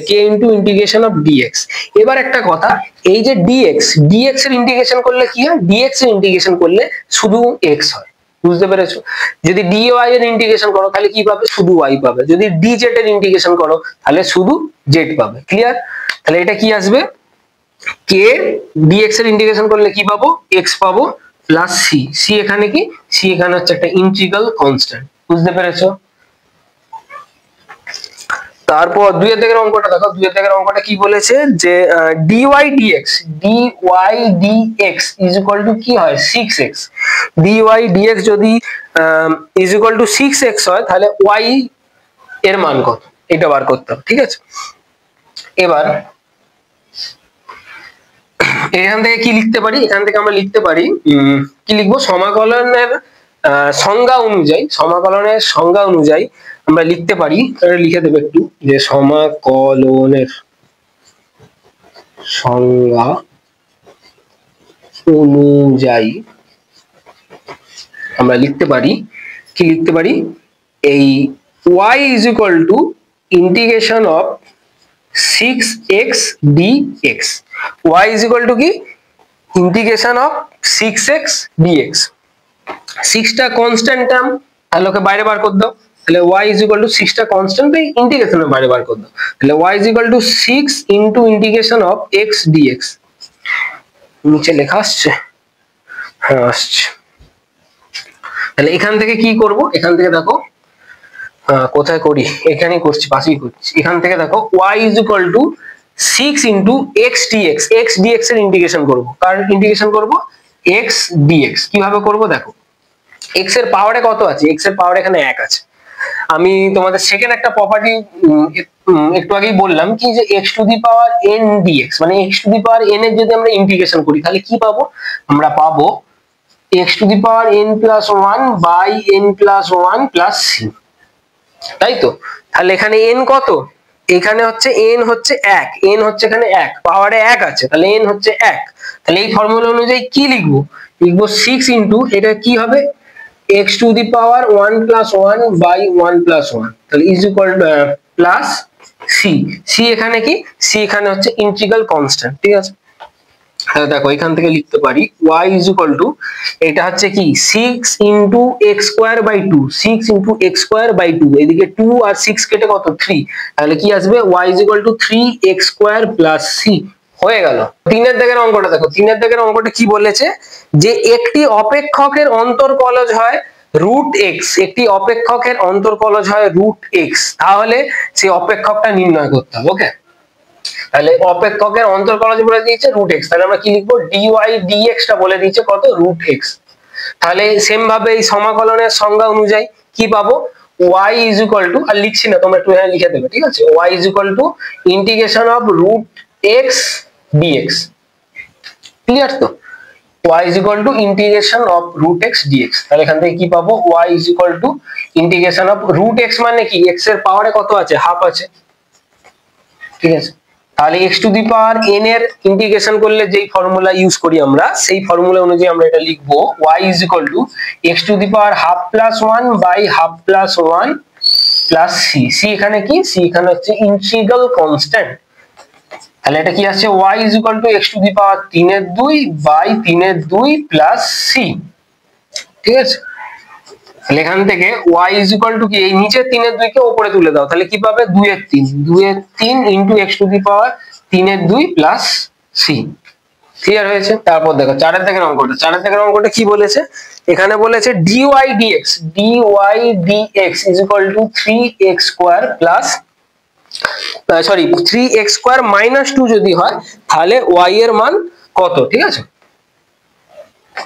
k into integration of dx। এবার একটা কথা, এই যে dx এর ইন্টিগ্রেশন করলে কি হয়, dx এর ইন্টিগ্রেশন করলে শুধু x হয়। বুঝতে পেরেছো? যদি dy এর ইন্টিগ্রেশন করো তাহলে কি পাবে, শুধু y পাবে। যদি dz এর ইন্টিগ্রেশন করো তাহলে শুধু z পাবে। ক্লিয়ার? তাহলে এটা কি আসবে, k dx এর ইন্টিগ্রেশন করলে কি পাবো, x পাবো প্লাস c। এখানে কি, c এখানে হচ্ছে একটা ইন্টিগ্রাল কনস্ট্যান্ট। বুঝতে পেরেছো? তারপর দুইয়ের দাগের অঙ্কটা দেখো। দুইয়ের দাগের অঙ্কটা কি বলেছে, যে dy dx is equal to কি হয় 6x। dy dx যদি ইজ ইকুয়াল টু 6x হয় তাহলে y এর মান কত, এটা বার করতে হবে। ঠিক আছে, এবার এখান থেকে কি লিখতে পারি, এখান থেকে আমরা লিখতে পারি কি লিখবো, সমাকলনের সংজ্ঞা অনুযায়ী, সমাকলনের সংজ্ঞা অনুযায়ী আমরা লিখতে পারি, লিখে দেবো একটু, যে সমাকলনের সংজ্ঞা অনুযায়ী আমরা লিখতে পারি, কি লিখতে পারি, এই y is equal to integration of 6x dx। y is equal to কি, ইন্টিগ্রেশন অফ 6x dx। 6টা কনস্ট্যান্ট টার্ম, তাহলে ওকে বাইরে বার করে দাও। তাহলে y ইজ ইকুয়াল টু 6টা কনস্ট্যান্ট, এই ইন্টিগ্রেশনের বাইরে বার করে দাও। তাহলে y is equal to 6 into integration of x dx। নিচে লেখা আসছে? হ্যাঁ আসছে। তাহলে এখান থেকে কি করব, এখান থেকে দেখো কোথায় করি, এখানেই করছি, পাশেই করছি। এখান থেকে দেখো y is equal to 6 into x dx। x dx এর ইন্টিগ্রেশন করব। কার ইন্টিগ্রেশন করব, x dx। কিভাবে করব দেখো, x এর পাওয়ারে কত আছে, x এর পাওয়ারে এখানে 1 আছে। আমি তোমাদের সেকেন্ড একটা প্রপার্টি একটু আগেই বললাম, কি যে x to the power n dx, মানে x to the power n এর যদি আমরা ইন্টিগ্রেশন করি তাহলে কি পাবো, আমরা পাবো x to the power n plus 1 by n plus 1 plus c। তাই তো? তাহলে এখানে n কত, এখানে হচ্ছে n হচ্ছে 1, n হচ্ছে এখানে 1, পাওয়ারে 1 আছে, তাহলে n হচ্ছে 1। তাহলে এই ফর্মুলা অনুযায়ী কি লিখবো, লিখবো 6 ইনটু, এটা কি হবে, x to the power 1 plus 1 by 1 plus 1, তাহলে is equal plus c। c এখানে কি, c এখানে হচ্ছে ইন্টিগ্রাল কনস্ট্যান্ট। ঠিক আছে, তাহলে দেখো এখান থেকে লিখতে পারি y ইজ ইকুয়াল টু, এটা হচ্ছে কি 6 into x square by 2, 6 into x square by 2, এদিকে 2 আর 6 কেটে কত 3, তাহলে কি আসবে y is equal two 3x square plus c। হয়ে গেল। তিনের দাগের অঙ্কটা দেখো। তিনের দাগের অঙ্কটা কি বলেছে, যে একটি অপেক্ষকের অন্তর্কলজ হয় রুট x, একটি অপেক্ষকের অন্তর্কলজ হয় রুট x, তাহলে সেই অপেক্ষকটা নির্ণয় করতে হবে। ওকে, তাহলে অপেক্ষকের অন্তর্কলজ বলে দিয়েছে রুট x, তাহলে আমরা কি লিখবো, dy dx টা বলে দিয়েছে কত, রুট x। তাহলে সেম ভাবে এই সমাকলনের সংজ্ঞা অনুযায়ী কি পাবো, y ইজ ইকুয়াল টু, আর লিখছি না তোমরা একটু এখানে লিখে দেবে। ঠিক আছে, y is equal to integration of root x dx। Clear তো? y is equal to integration of root x dx। তাহলে এখান থেকে কি পাবো, y is equal to integration of root x, মানে কি x এর পাওয়ারে কত আছে, হাফ আছে। ঠিক আছে, তাহলে x to the power n এর ইন্টিগ্রেশন করলে যেই ফর্মুলা ইউজ করি আমরা, সেই ফর্মুলা অনুযায়ী আমরা এটা লিখবো, y is equal to x to the power half plus 1 by half plus 1 plus c। c এখানে কি, c এখানে হচ্ছে ইন্টিগ্রাল কনস্ট্যান্ট। তাহলে এটা কি আসছে, y is equal to x to the power 3 এর 2 বাই 3 এর 2 প্লাস c। ঠিক আছে, তাহলে এখান থেকে y ইজ ইকুয়াল টু কি, এই নিচে 3 এর 2 কে উপরে তুলে দাও, তাহলে কি পাবে, 2 এর 3 into x to the power 3 এর 2 প্লাস c। ক্লিয়ার হয়েছে? তারপর দেখো চারের দাগের অঙ্কটা কি বলেছে, এখানে বলেছে dy dx is equal to 3x square plus 3x square minus 2 যদি হয় তাহলে y এর মান কত? ঠিক আছে,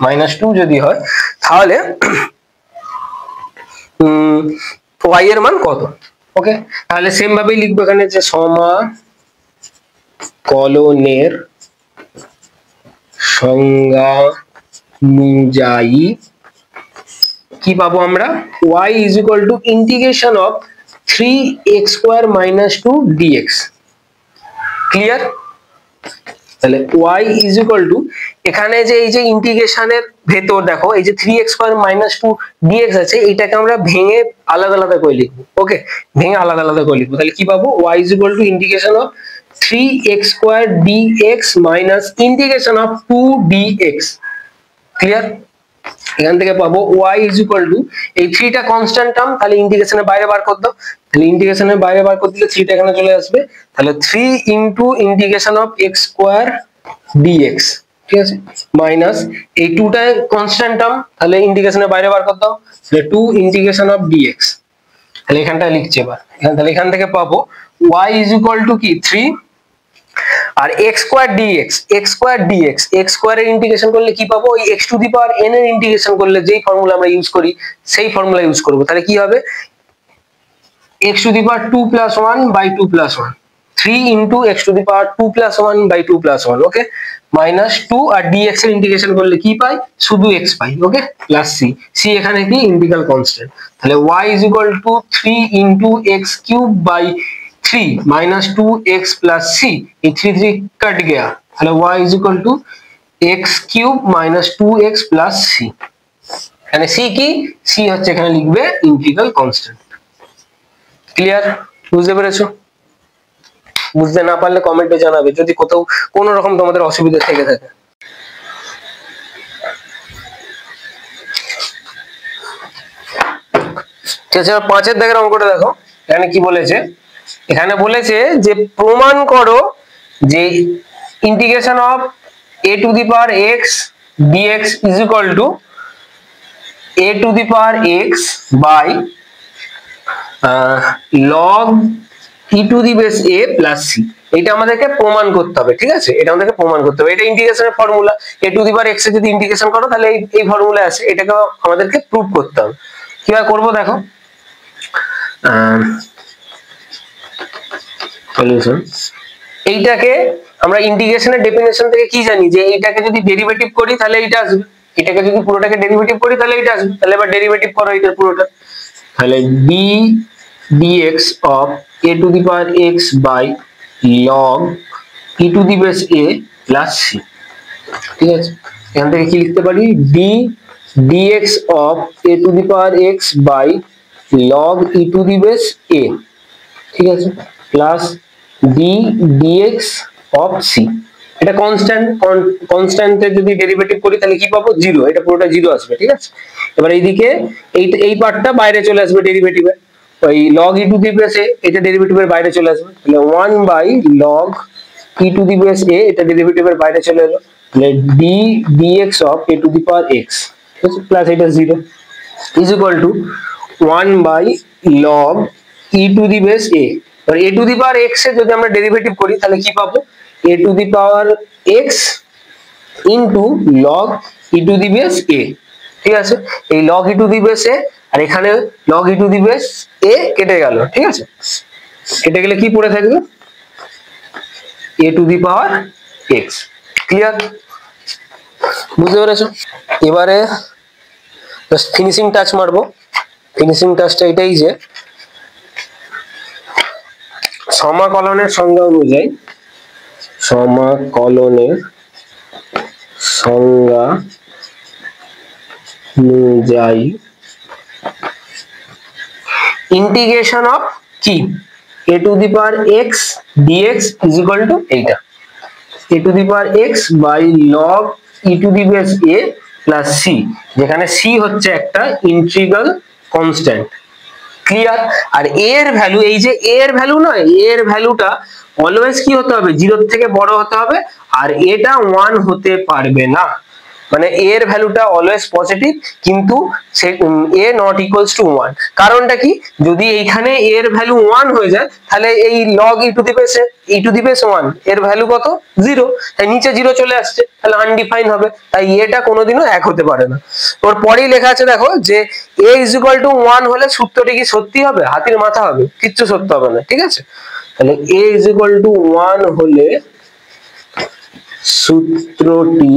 -2 যদি হয় তাহলে y এর মান কত? ওকে, তাহলে সেম ভাবেই লিখবো এখানে যে সমাকলনের সংজ্ঞা অনুযায়ী কি পাবো আমরা? y is equal to integration of 3x square minus 2 dx। Clear? তাহলে y is equal to এখানে যে এই যে ইন্টিগ্রেশনের ভেতর দেখো এই যে 3x square minus 2 dx আছে, এটাকে আমরা ভেঙে আলাদা আলাদা করে লিখবো। ওকে, ভেঙে আলাদা আলাদা করে লিখবো। তাহলে কি পাবো? y is equal to integration of 3x square dx minus integration of 2 dx। Clear? এখান থেকে পাবো y is equal to এই 3 টা কনস্ট্যান্ট টার্ম, তাহলে ইন্টিগ্রেশনের বাইরে বার করে দাও। তাহলে ইন্টিগ্রেশনের বাইরে বার করে দিলে 3 টা এখানে চলে আসবে। তাহলে 3 into integration of x square dx, ঠিক আছে, মাইনাস এই 2 টা কনস্ট্যান্ট টার্ম, তাহলে ইন্টিগ্রেশনের বাইরে বার করে দাও। তাহলে 2 integration of dx, তাহলে এখানটা লিখছি এবার। তাহলে এখান থেকে পাবো y is equal to কি 3 আর x square dx, x square এর ইন্টিগ্রেশন করলে কি পাবো? ওই x to the power n এর ইন্টিগ্রেশন করলে যেই ফর্মুলা আমরা ইউজ করি সেই ফর্মুলা ইউজ করব। তাহলে কি হবে? x to the power 2 plus 1 by 2 plus 1, 3 into x to the power 2 plus 1 by 2 plus 1, okay, minus 2 আর dx এর ইন্টিগ্রেশন করলে কি পাই? শুধু x পাই। ওকে, প্লাস c এখানে কি ইন্টিগ্রাল কনস্ট্যান্ট। তাহলে y is equal to 3 into x cube by 3 minus 2x plus c, এই 3 3 कट गया, তাহলে y is equal to x cube minus 2x plus c। এখানে c কি? c হচ্ছে এখানে লিখবে ইন্টিগ্রাল কনস্ট্যান্ট। ক্লিয়ার? বুঝতে পেরেছো? বুঝতে না পারলে কমেন্টে জানাবে যদি কোথাও কোনো রকম তোমাদের অসুবিধা থেকে থাকে। ঠিক আছে, 5 এর দাগের অঙ্কটা দেখো। এখানে কি বলেছে? এখানে বলেছে যে প্রমাণ করো যে integration of a to the power x dx is equal to a to the power x by log e to the base a plus c। এটা আমাদেরকে প্রমাণ করতে হবে। ঠিক আছে, এটা আমাদেরকে প্রমাণ করতে হবে। এটা ইন্টিগ্রেশনের formula, a to the power x এর যদি ইন্টিগ্রেশন করো তাহলে এই ফর্মুলা আছে, এটাকে আমাদেরকে প্রুফ করতে হবে। কিভাবে করব দেখো, সলিউশন। এইটাকে আমরা ইন্টিগ্রেশনের ডেফিনেশন থেকে কি জানি যে এইটাকে যদি ডেরিভেটিভ করি তাহলে এটা আসবে, এটাকে যদি পুরোটাকে ডেরিভেটিভ করি তাহলে এটা আসবে। তাহলে এবার ডেরিভেটিভ করো এটার পুরোটা, তাহলে d dx of a to the power x by log e to the base a plus c। ঠিক আছে, এখান থেকে কি লিখতে পারি? d dx of a to the power x by log e to the base a, ঠিক আছে, plus d dx of c। এটা কনস্ট্যান্ট, কনস্ট্যান্টের যদি ডেরিভেটিভ করি তাহলে কি পাবো? 0, এটা পুরোটা 0 আসবে। ঠিক আছে, এবার এইদিকে এই পার্টটা বাইরে চলে আসবে ডেরিভেটিভে, ওই log e to the base a এটা ডেরিভেটিভের বাইরে চলে আসবে। তাহলে 1 by log e to the base a এটা ডেরিভেটিভের বাইরে চলে এলো, তাহলে d dx of a to the power x, ঠিক আছে, প্লাস এটা 0 is equal to 1 by log e to the base a। R a to the power x এর যদি আমরা ডেরিভেটিভ করি তাহলে কি পাবো? a to the power x into log e to the base a। ঠিক আছে, এই log e to the base a আর এখানে log e to the base a কেটে গেল। ঠিক আছে, কেটে গেলে কি পড়ে থাকবে? a to the power x। Clear? বুঝতে পেরেছো? এবারে জাস্ট ফিনিশিং টাচ মারবো। ফিনিশিং টাচটা এটাই যে সমাকলনের সংজ্ঞা অনুযায়ী, সমাকলনের সংজ্ঞা অনুযায়ী ইন্টিগ্রেশন অফ কি a to the power x dx is equal to এইটা a to the power x by log e to the base a plus c, যেখানে c হচ্ছে একটা ইন্টিগ্রাল কনস্ট্যান্ট। ক্লিয়ার? আর a এর ভ্যালু, এই যে a এর ভ্যালু নয়, a এর ভ্যালুটা অলওয়েজ কি হতে হবে, 0 থেকে বড় হতে হবে, আর এটা 1 হতে পারবে না। মানে a এর ভ্যালুটা অলওয়েজ পজিটিভ, কিন্তু a নট ইকুয়ালস টু 1। কারণটা কি, যদি এইখানে a এর ভ্যালু 1 হয়ে যায়, তাহলে এই log e to the base 1 এর ভ্যালু কত, 0। তাই নিচে 0 চলে আসছে, তাহলে আনডিফাইন হবে, তাই এটা কোনোদিনও 1 হতে পারে না। ওর পরেই লেখা আছে দেখো, যে a ইজ ইকুয়াল টু 1 হলে সূত্রটি কি সত্যি হবে, হাতির মাথা হবে, কিচ্ছু সত্য হবে না, ঠিক আছে? তাহলে a ইজ ইকুয়াল টু 1 হলে সূত্রটি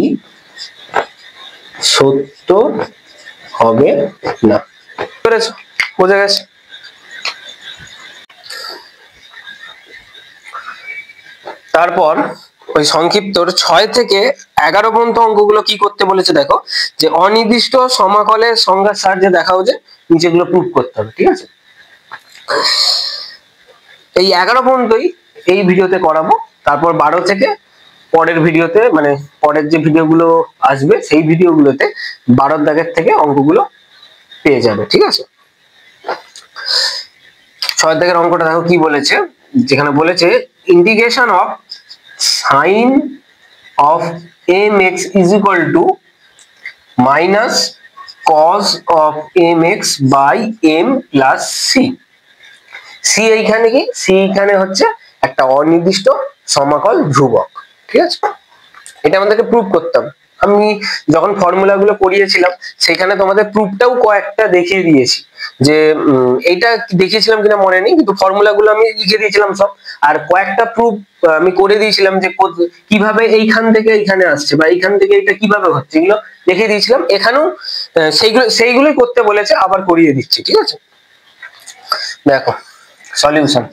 সত্য হবে না। বোঝা গেছে? তারপর ওই সংক্ষিপ্তর 6 থেকে 11 পর্যন্ত অঙ্কগুলো কি করতে বলেছে দেখো, যে অনির্দিষ্ট সমাকলের সংজ্ঞার সাহায্যে দেখাও যে নিচেগুলো প্রুফ করতে হবে, ঠিক আছে? এই 11 পর্যন্তই এই ভিডিওতে করাবো, তারপর 12 থেকে পরের ভিডিওতে, মানে পরের যে ভিডিওগুলো আসবে সেই ভিডিওগুলোতে 12 দাগের থেকে অঙ্কগুলো পেয়ে যাবে, ঠিক আছে? 6 দাগের অঙ্কটা দেখো কি বলেছে, যেখানে বলেছে integration of sine of mx is equal to minus cos of mx by m plus c। c এইখানে কি, c এইখানে হচ্ছে একটা অনির্দিষ্ট সমাকল ধ্রুবক, ঠিক আছে? এটা আমাদেরকে প্রুফ করতে হবে। আমি যখন ফর্মুলা গুলো পড়িয়েছিলাম সেখানে তোমাদের প্রুফটাও কয়েকটা দেখিয়ে দিয়েছি, যে এইটা দেখিয়েছিলাম কিনা মনে নেই, কিন্তু ফর্মুলা গুলো আমি লিখে দিয়েছিলাম সব, আর কয়েকটা প্রুফ আমি করে দিয়েছিলাম যে কিভাবে এইখান থেকে এইখানে আসছে, বা এইখান থেকে এটা কিভাবে হচ্ছে, এগুলো দেখিয়ে দিয়েছিলাম। এখানেও সেইগুলোই করতে বলেছে, আবার করিয়ে দিচ্ছি, ঠিক আছে? দেখো সলিউশন,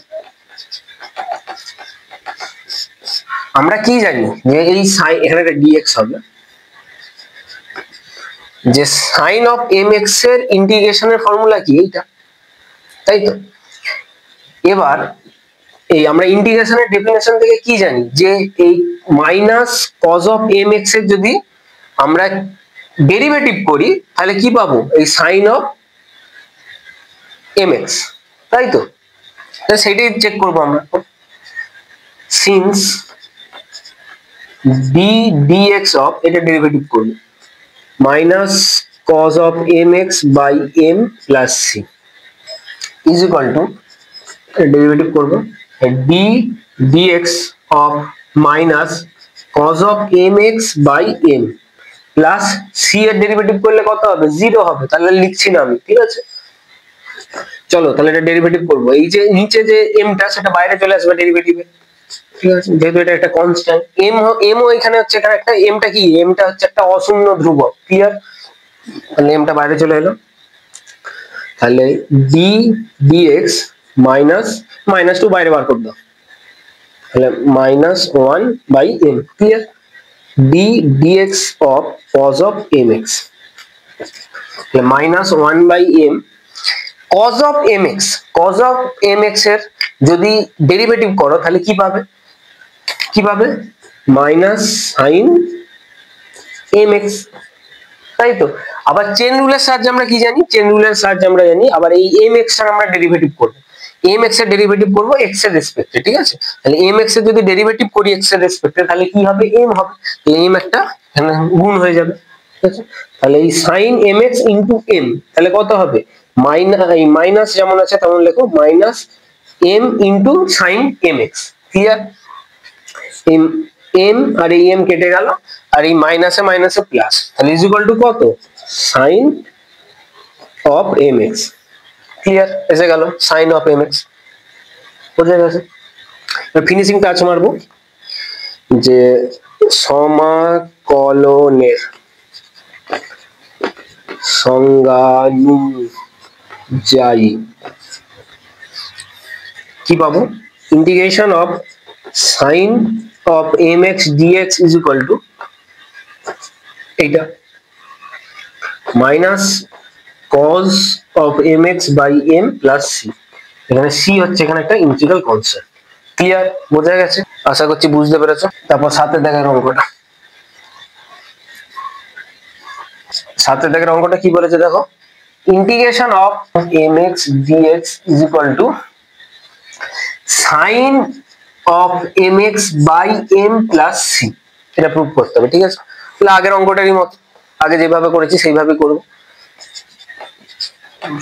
আমরা কি জানি যে এই সাইন, এখানে একটা dx হবে, যে সাইন অফ mx এর ইন্টিগ্রেশনের ফর্মুলা কি এইটা, তাই তো? এবার এই আমরা ইন্টিগ্রেশনের ডেফিনেশন থেকে কি জানি, যে এই মাইনাস cos অফ mx এর যদি আমরা ডেরিভেটিভ করি তাহলে কি পাবো, এই সাইন অফ mx, তাই তো? সেটাই চেক করবো আমরা। সিন্স d dx অফ, এটা ডেরিভেটিভ করব, minus cos of mx by m plus c is equal to, derivative করব, d dx of minus cos of mx by m plus c এর derivative করলে কত হবে, 0 হবে, তাহলে লিখছি না আমি, ঠিক আছে? চলো তাহলে এটা ডেরিভেটিভ করব, এই যে নিচে যে m টা সেটা বাইরে চলে আসবে ডেরিভেটিভে, ঠিক আছে? যেহেতু এটা একটা কনস্ট্যান্ট, m ও এখানে হচ্ছে, এখানে একটা m টা কি, m টা হচ্ছে একটা অশূন্য ধ্রুবক, ক্লিয়ার? তাহলে m টা বাইরে চলে এলো, তাহলে d dx minus, minus two বাইরে বার করে দাও, তাহলে -1 by m, clear? d dx of cos of mx, তাহলে -1 by m cos of mx, cos of mx এর যদি ডেরিভেটিভ করো তাহলে কি পাবে, কি পাবে, মাইনাস সাইন mx, তাই তো? আবার চেন রুলের সাহায্যে আমরা কি জানি, চেন রুলের সাহায্যে আমরা জানি আবার এই mx এর আমরা ডেরিভেটিভ করব, mx এর ডেরিভেটিভ করব x এর রেসপেক্টে, ঠিক আছে? তাহলে mx এর যদি ডেরিভেটিভ করি x এর রেসপেক্টে তাহলে কি হবে, m হবে, তাহলে m একটা গুণ হয়ে যাবে, ঠিক আছে? তাহলে এই sin mx ইনটু m, তাহলে কত হবে, মাইনাস যেমন আছে তেমন লেখো, minus m into sin mx, clear? m আর এই m কেটে গেল, আর এই মাইনাসে মাইনাসে প্লাস, তাহলে ইজ ইকুয়াল টু কত, sin of mx, ক্লিয়ার? এসে গেল sin of mx, বুঝে গেছে? ফিনিশিং টাচ মারবো, যে সমাকলনের সংজ্ঞানুযায়ী কি পাবো, integration of sin of mx dx is equal to এইটা minus cos of mx by m plus c, এখানে c হচ্ছে এখানে একটা ইন্টিগ্রাল কনস্ট্যান্ট, ক্লিয়ার? বোঝা গেছে? আশা করছি বুঝতে পেরেছো। তারপর 7 দাগের অঙ্কটা, 7 দাগের অঙ্কটা কি বলেছে দেখো, integration of mx dx is equal to sine of mx by m plus c। এটা প্রুভ করতে হবে, ঠিক আছে? তাহলে আগের অঙ্কটারই মতো, আগে যেভাবে করেছি সেইভাবে করব।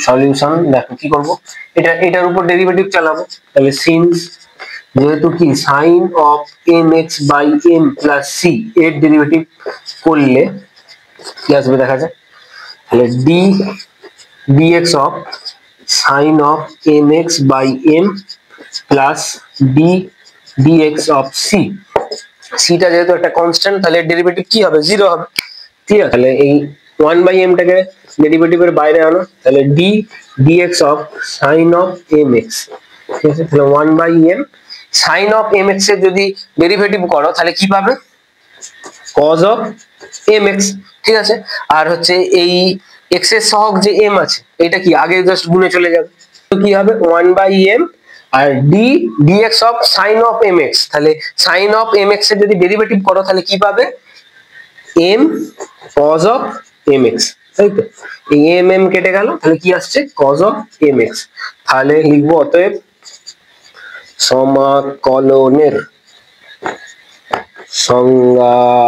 সলিউশন দেখো কি করব, এটার উপর ডেরিভেটিভ চালাবো। তাহলে সিন্স যেহেতু কি sine of mx by m plus c এর ডেরিভেটিভ করলে কি আসবে দেখা যায়। তাহলে d dx of sine of mx by m plus d dx of c। c টা যেহেতু একটা কনস্ট্যান্ট, তাহলে ডেরিভেটিভ কি হবে, 0 হবে, ঠিক আছে? তাহলে এই 1/m টাকে ডেরিভেটিভের বাইরে আনো, তাহলে d dx of sine of mx, ঠিক আছে? তাহলে 1/m সাইন অফ mx এর যদি ডেরিভেটিভ করো তাহলে কি পাবে, cos অফ mx, ঠিক আছে? আর হচ্ছে এই x এর সহগ যে m আছে এটা কি আগে জাস্ট গুণে চলে যাবে, তো কি হবে 1/m আর d dx of sine of mx। তাহলে সাইন অফ mx এর যদি ডেরিভেটিভ করো তাহলে কি পাবে, m cos অফ mx, তাই তো? এই m কেটে গেল, তাহলে কি আসছে cos অফ mx। তাহলে লিখবো অতএব সমাকলনের সংজ্ঞানুসারে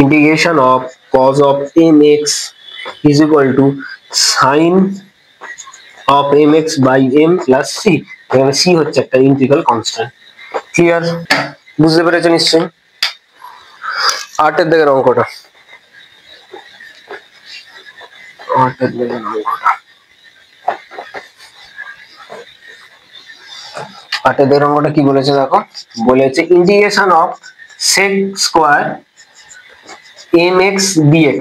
integration of cos of mx is equal to sin of mx by m plus c। এখানে c হচ্ছে একটা ইন্টিগ্রাল কনস্ট্যান্ট। ক্লিয়ার? বুঝতে পেরেছো নিশ্চয়ই? 8 এর দিকের অঙ্কটা, 8 এর দিকের অঙ্কটা, 8 এর দিকের অঙ্কটা কি বলেছে দেখো, বলেছে integration of sec square mx dx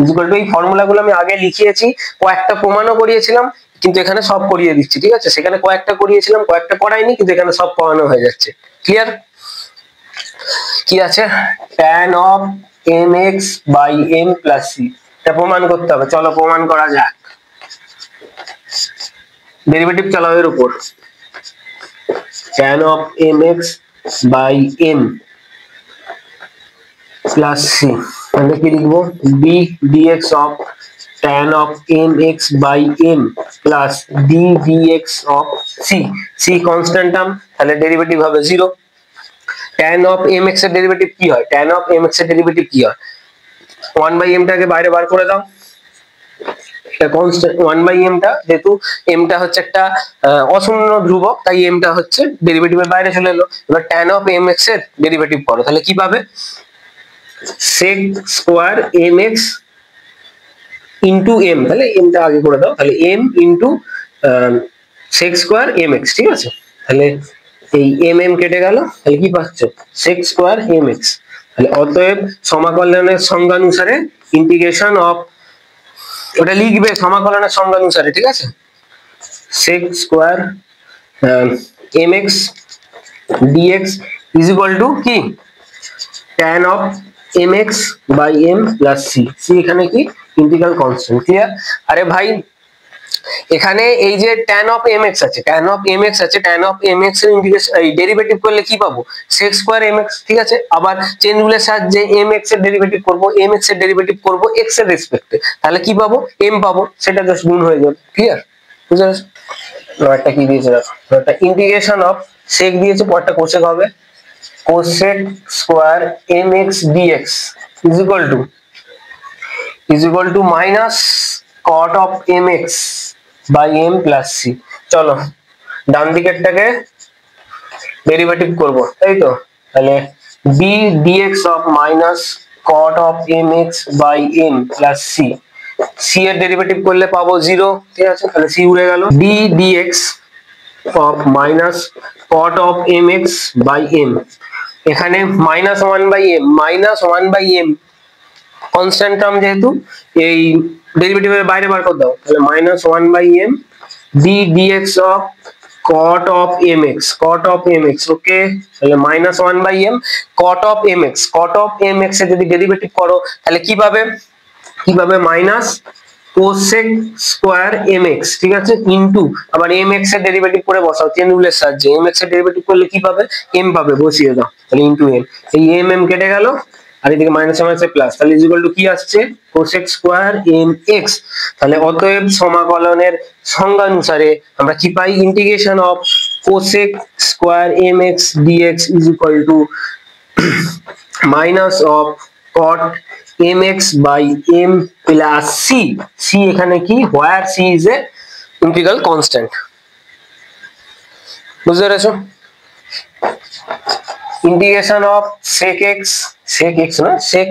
is equal two, এই ফর্মুলাগুলো আমি আগে লিখিয়েছি, কয়েকটা প্রমাণও করিয়েছিলাম, কিন্তু এখানে সব করিয়ে দিচ্ছি, ঠিক আছে? সেখানে কয়েকটা করিয়েছিলাম, কয়েকটা করাইনি, কিন্তু এখানে সব করানো হয়ে যাচ্ছে। ক্লিয়ার? কি আছে, tan of mx by m plus c, এটা প্রমাণ করতে হবে। চলো প্রমাণ করা যাক। ডেরিভেটিভ চালাও এর উপর, tan of mx by m plus c, তাহলে কি লিখবো, d dx of tan of mx by m plus d dx of c। c constant term, তাহলে ডেরিভেটিভ হবে 0। tan of mx এর ডেরিভেটিভ কি হয়, tan of mx এর derivative কি হয়, 1/m টাকে বাইরে বার করে দাও, এটা কনস্ট্যান্ট 1/m টা, যেহেতু m টা হচ্ছে একটা অশূন্য ধ্রুবক, তাই m টা হচ্ছে ডেরিভেটিভের বাইরে চলে এলো। এবার tan of mx এর ডেরিভেটিভ করো, তাহলে কি পাবে, sec square mx into m, তাহলে m টা আগে করে দাও, তাহলে m into sec square mx, ঠিক আছে? তাহলে এই mm কেটে গেল, তাহলে কি পাচ্ছ, sec স্কয়ার mx। তাহলে অতএব সমাকলনের সংজ্ঞানুসারে ইন্টিগ্রেশন অফ, ওটা লিখবে সমাকলনের সংজ্ঞানুসারে, ঠিক আছে? sec square mx dx is equal to কি, tan of mx by m plus c। c এখানে কি ইন্টিগ্রাল কনস্ট্যান্ট। ক্লিয়ার? আরে ভাই এখানে এই যে tan of mx আছে, tan of mx আছে, tan of mx এর ইন্টিগ্রেশন এই ডেরিভেটিভ করলে কি পাবো, sec স্কয়ার mx, ঠিক আছে? আবার চেন রুলের সাহায্যে mx এর ডেরিভেটিভ করব, mx এর ডেরিভেটিভ করব x এর রেসপেক্টে, তাহলে কি পাবো, m পাবো, সেটা জাস্ট গুণ হয়ে যাবে। ক্লিয়ার? বুঝতে পারছো? একটা কি দিয়েছে দেখো, একটা ইন্টিগ্রেশন অফ sec দিয়েছে, পরটা cosec হবে, cosec square mx dx is equal to minus cot of mx by m plus c। চলো ডান দিকেরটাকে ডেরিভেটিভ করব, তাই তো? তাহলে d dx of minus cot of mx by m plus c, c এর derivative করলে পাবো 0, ঠিক আছে? তাহলে c উড়ে গেল, d dx of minus cot of mx by m, এখানে minus 1/m কনস্ট্যান্ট টার্ম, যেহেতু এই ডেরিভেটিভের বাইরে বার করে দাও, তাহলে minus 1/m d dx of cot of mx, ওকে? তাহলে minus 1/m cot of mx এর যদি ডেরিভেটিভ করো তাহলে কি পাবে, মাইনাস cosec স্কয়ার mx, ঠিক আছে? ইনটু আবার mx এর ডেরিভেটিভ করে বসাও চেন রুলের সাহায্যে, mx এর ডেরিভেটিভ করলে কি পাবে, m পাবে, বসিয়ে দাও, তাহলে ইনটু m, এই m কেটে গেল, আর এদিকে মাইনাস মাইনাসে প্লাস, তাহলে ইজ ইকুয়াল টু কি আসছে কোসেক স্কয়ার mx। তাহলে অতএব সমাকলনের সংজ্ঞানুসারে আমরা কি পাই integration of cosec square mx dx is equal to minus of cot mx by m plus c। c এখানে কি, where c is a integral constant. বুঝতে পেরেছো? ইন্টিগ্রেশন অফ sec x না sec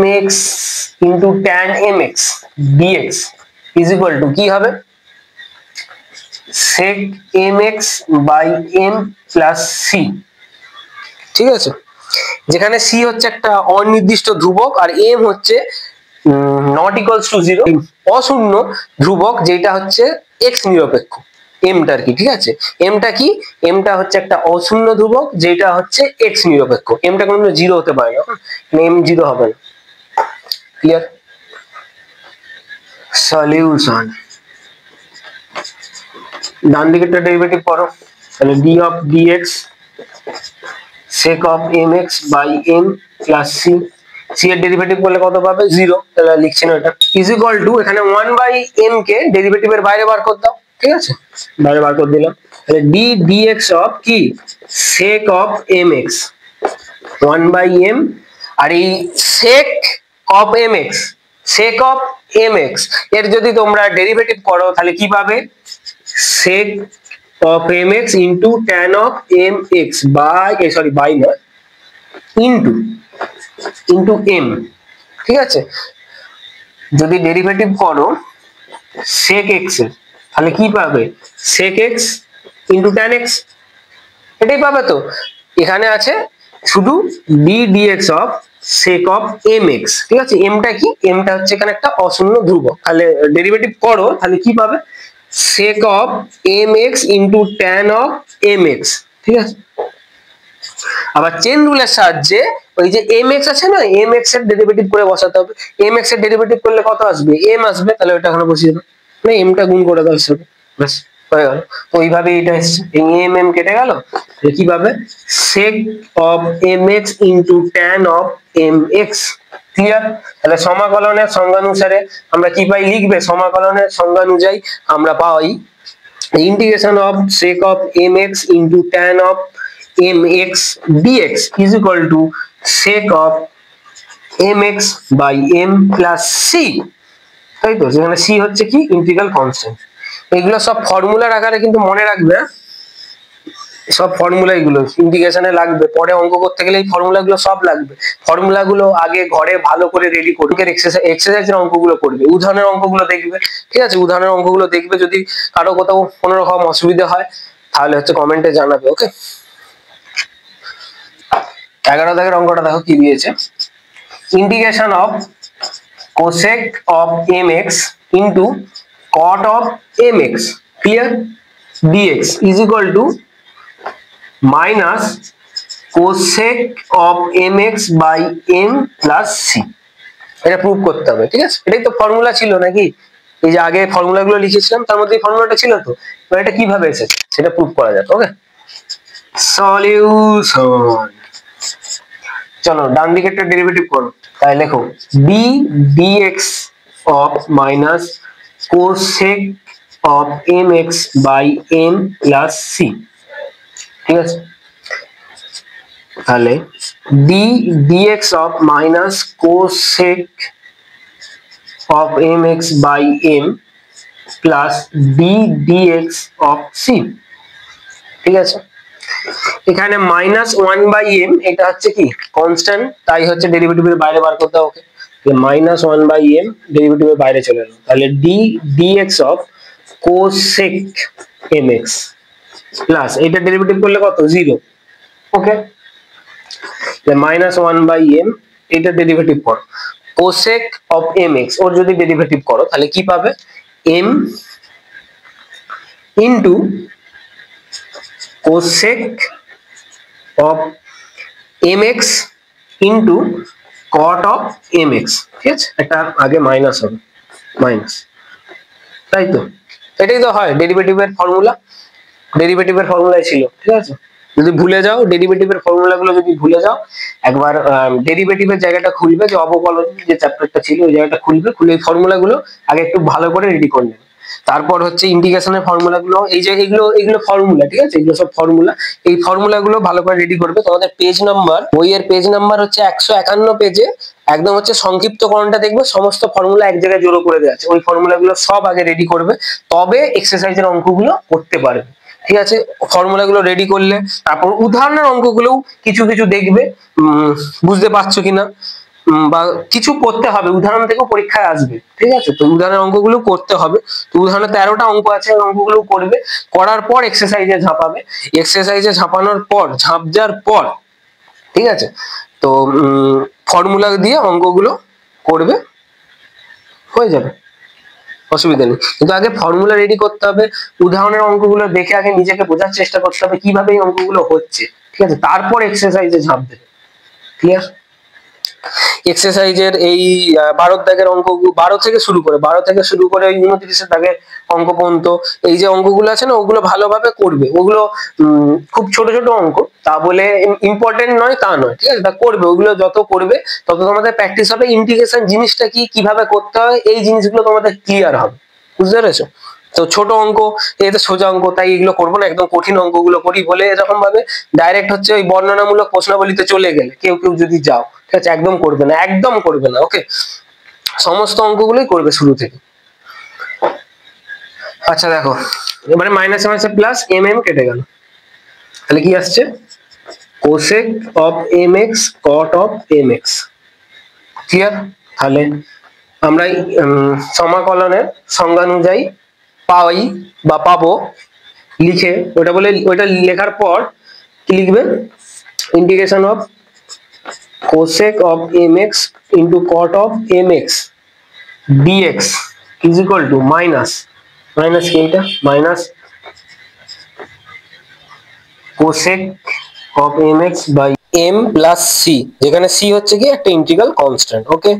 mx into tan mx dx is equal to কি হবে sec mx by m plus c। ঠিক আছে, যেখানে c হচ্ছে একটা অনির্দিষ্ট ধ্রুবক আর m হচ্ছে নট ইকুয়ালস টু 0 অশূন্য ধ্রুবক, যেটা হচ্ছে x নিরপেক্ষ এমটা আর কি। ঠিক আছে, এমটা কি, এমটা হচ্ছে একটা অশূন্য ধ্রুবক যেটা হচ্ছে x নিরপেক্ষ। এমটা কোনোদিনও 0 হতে পারে না, এম 0 হবে না। ক্লিয়ার? সলিউশন, ডান দিকেরটা ডেরিভেটিভ করো, তাহলে d of dx sec of mx by m plus c। c এর ডেরিভেটিভ করলে কত পাবে 0, তাহলে লিখছি না এটা। ইজ ইকুয়াল টু এখানে 1/m কে ডেরিভেটিভের বাইরে বার করে দাও। ঠিক আছে, বাইরে বার করে দিলাম, তাহলে d dx অফ কি sec of mx 1/m, আর এই sec of mx এর যদি তোমরা ডেরিভেটিভ করো তাহলে কি পাবে sec of mx into tan of mx by by না into m। ঠিক আছে, যদি ডেরিভেটিভ করো sec x এর তাহলে কি পাবে sec x into tan x, এটাই পাবে। তো এখানে আছে শুধু d dx of sec of mx। ঠিক আছে, mটা কি, mটা হচ্ছে এখানে একটা অশূন্য ধ্রুবক, তাহলে ডেরিভেটিভ করো তাহলে কি পাবে sec of mx into tan of mx। ঠিক আছে, আবার চেন রুলের সাহায্যে ওই যে mx আছে না, mx এর ডেরিভেটিভ করে বসাতে হবে। mx এর ডেরিভেটিভ করলে কত আসবে, m আসবে, তাহলে ওটা এখানে বসিয়ে দাও, মানে mটা গুণ করে দাও হিসাবে, ব্যাস হয়ে গেল। তো এইভাবে এটা এসছে, এই m কেটে গেল, কি পাবে sec of mx into tan of mx। Clear? তাহলে সমাকলনের সংজ্ঞানুসারে আমরা কি পাই, লিখবে সমাকলনের সংজ্ঞা অনুযায়ী আমরা পাই integration of sec of mx into tan of mx dx is equal to sec of mx by m plus c। তাই তো, যেখানে c হচ্ছে কি ইন্টিগ্রাল কনস্ট্যান্ট। এগুলো সব ফর্মুলার আকারে কিন্তু মনে রাখবে, সব ফর্মুলা এগুলো ইন্টিগ্রেশনে লাগবে, পরে অঙ্ক করতে গেলে এই ফর্মুলাগুলো সব লাগবে। ফর্মুলাগুলো আগে ঘরে ভালো করে রেডি করবে, এক্সারসাইজের অঙ্কগুলো করবে, উদাহরণের অঙ্কগুলো দেখবে। ঠিক আছে, উদাহরণের অঙ্কগুলো দেখবে, যদি কারো কোথাও কোনো রকম অসুবিধা হয় তাহলে হচ্ছে কমেন্টে জানাবে। ওকে, 11 দাগের অঙ্কটা দেখো কি দিয়েছে, integration of cosec of mx into cot of mx clear dx is equal to minus cosec of mx by m plus c। এটা প্রুভ করতে হবে। ঠিক আছে, এটাই তো ফর্মুলা ছিল নাকি, এই যে আগে ফর্মুলাগুলো লিখেছিলাম তার মধ্যে এই ফর্মুলাটা ছিল। তো এবার এটা কিভাবে এসেছে সেটা প্রুভ করা যাবে। ওকে, সলিউশন, চলো ডান দিকে একটা ডেরিভেটিভ করো, তাই লেখো d dx of minus cosec of mx by m plus c। ঠিক আছে, তাহলে d dx of minus cosec of mx by m plus d dx of c। ঠিক আছে, এখানে -1/m এটা হচ্ছে কি কনস্ট্যান্ট, তাই হচ্ছে ডেরিভেটিভের বাইরে বার করতে হবে। ওকে, -1/m ডেরিভেটিভের বাইরে চলে গেল, তাহলে d dx of cosec mx plus এটা ডেরিভেটিভ করলে কত 0। ওকে, -1/m এটা ডেরিভেটিভ করো, cosec of mx ওর যদি ডেরিভেটিভ করো তাহলে কি পাবে m into cosec of mx into cot of mx। ঠিক আছে, এটা আগে মাইনাস হবে, মাইনাস, তাই তো এটাই তো হয় ডেরিভেটিভের ফর্মুলা, ডেরিভেটিভের ফর্মুলাই ছিল। ঠিক আছে, যদি ভুলে যাও ডেরিভেটিভের ফর্মুলাগুলো যদি ভুলে যাও, একবার ডেরিভেটিভের জায়গাটা খুলবে, যে অবকলন যে চ্যাপ্টারটা ছিল ওই জায়গাটা খুলবে, খুলে এই ফর্মুলাগুলো আগে একটু ভালো করে রেডি করে নেবে। তারপর হচ্ছে ইন্টিগ্রেশনের ফর্মুলাগুলো, এই যে এগুলো এগুলো ফর্মুলা, ঠিক আছে, এগুলো সব ফর্মুলা। এই ফর্মুলাগুলো ভালো করে রেডি করবে। তোমাদের পেজ নাম্বার, বইয়ের পেজ নাম্বার হচ্ছে 151 পেজে একদম হচ্ছে সংক্ষিপ্তকরণটা দেখবে সমস্ত ফর্মুলা এক জায়গায় জড়ো করে দেওয়া আছে। ওই ফর্মুলাগুলো সব আগে রেডি করবে, তবে এক্সারসাইজের অঙ্কগুলো করতে পারবে। ঠিক আছে, ফর্মুলাগুলো রেডি করলে তারপর উদাহরণের অঙ্কগুলোও কিছু কিছু দেখবে বুঝতে পারছো কিনা, বা কিছু করতে হবে, উদাহরণ থেকেও পরীক্ষায় আসবে। ঠিক আছে, তো উদাহরণের অঙ্কগুলো করতে হবে। তো উদাহরণে 13টা অঙ্ক আছে, অঙ্কগুলো করবে, করার পর এক্সারসাইজে ঝাঁপাবে। এক্সারসাইজে ঝাঁপানোর পর, ঝাঁপ যাওয়ার পর, ঠিক আছে, তো ফর্মুলা দিয়ে অঙ্কগুলো করবে, হয়ে যাবে, অসুবিধা নেই। কিন্তু আগে ফর্মুলা রেডি করতে হবে, উদাহরণের অঙ্কগুলো দেখে আগে নিজেকে বোঝার চেষ্টা করতে হবে কিভাবে এই অঙ্কগুলো হচ্ছে। ঠিক আছে, তারপর এক্সারসাইজে ঝাঁপ দেবে। ক্লিয়ার? এক্সারসাইজের এই 12 দাগের অঙ্ক, 12 থেকে শুরু করে ওই 29 দাগের অঙ্ক পর্যন্ত এই যে অঙ্কগুলো আছে না, ওগুলো ভালোভাবে করবে। ওগুলো খুব ছোট ছোট অঙ্ক, তা বলে ইম্পর্টেন্ট নয় তা নয়, ঠিক আছে, তা করবে। ওগুলো যত করবে তত তোমাদের প্র্যাকটিস হবে। ইন্টিগ্রেশন জিনিসটা কি, কিভাবে করতে হয়, এই জিনিসগুলো তোমাদের ক্লিয়ার হবে। বুঝতে পেরেছো? তো ছোট অঙ্ক, এটা সোজা অঙ্ক, তাই এগুলো করবো না, একদম কঠিন অঙ্কগুলো করি বলে এরকম ভাবে ডাইরেক্ট হচ্ছে ওই বর্ণনামূলক প্রশ্নাবলীতে চলে গেলে কেউ কেউ যদি যাও, ঠিক আছে, একদম করবে না, একদম করবে না। ওকে, সমস্ত অঙ্কগুলোই করবে শুরু থেকে। আচ্ছা দেখো, এবারে মাইনাস মাইনাসে প্লাস এম এম কেটে গেল, তাহলে কি আসছে? Cosec of M X cot of M X. Clear? তাহলে আমরা সমাকলনের সংজ্ঞানুযায়ী পাই বা পাবো লিখে, ওটা বলে ওইটা লেখার পর কি লিখবে? Integration of cosec of M X into cot of M X DX is equal to minus, minus কি এটা, minus cosec of M x by M plus C, যেখানে সি হচ্ছে কি একটা ইন্টিগ্রাল কনস্ট্যান্ট। ওকে,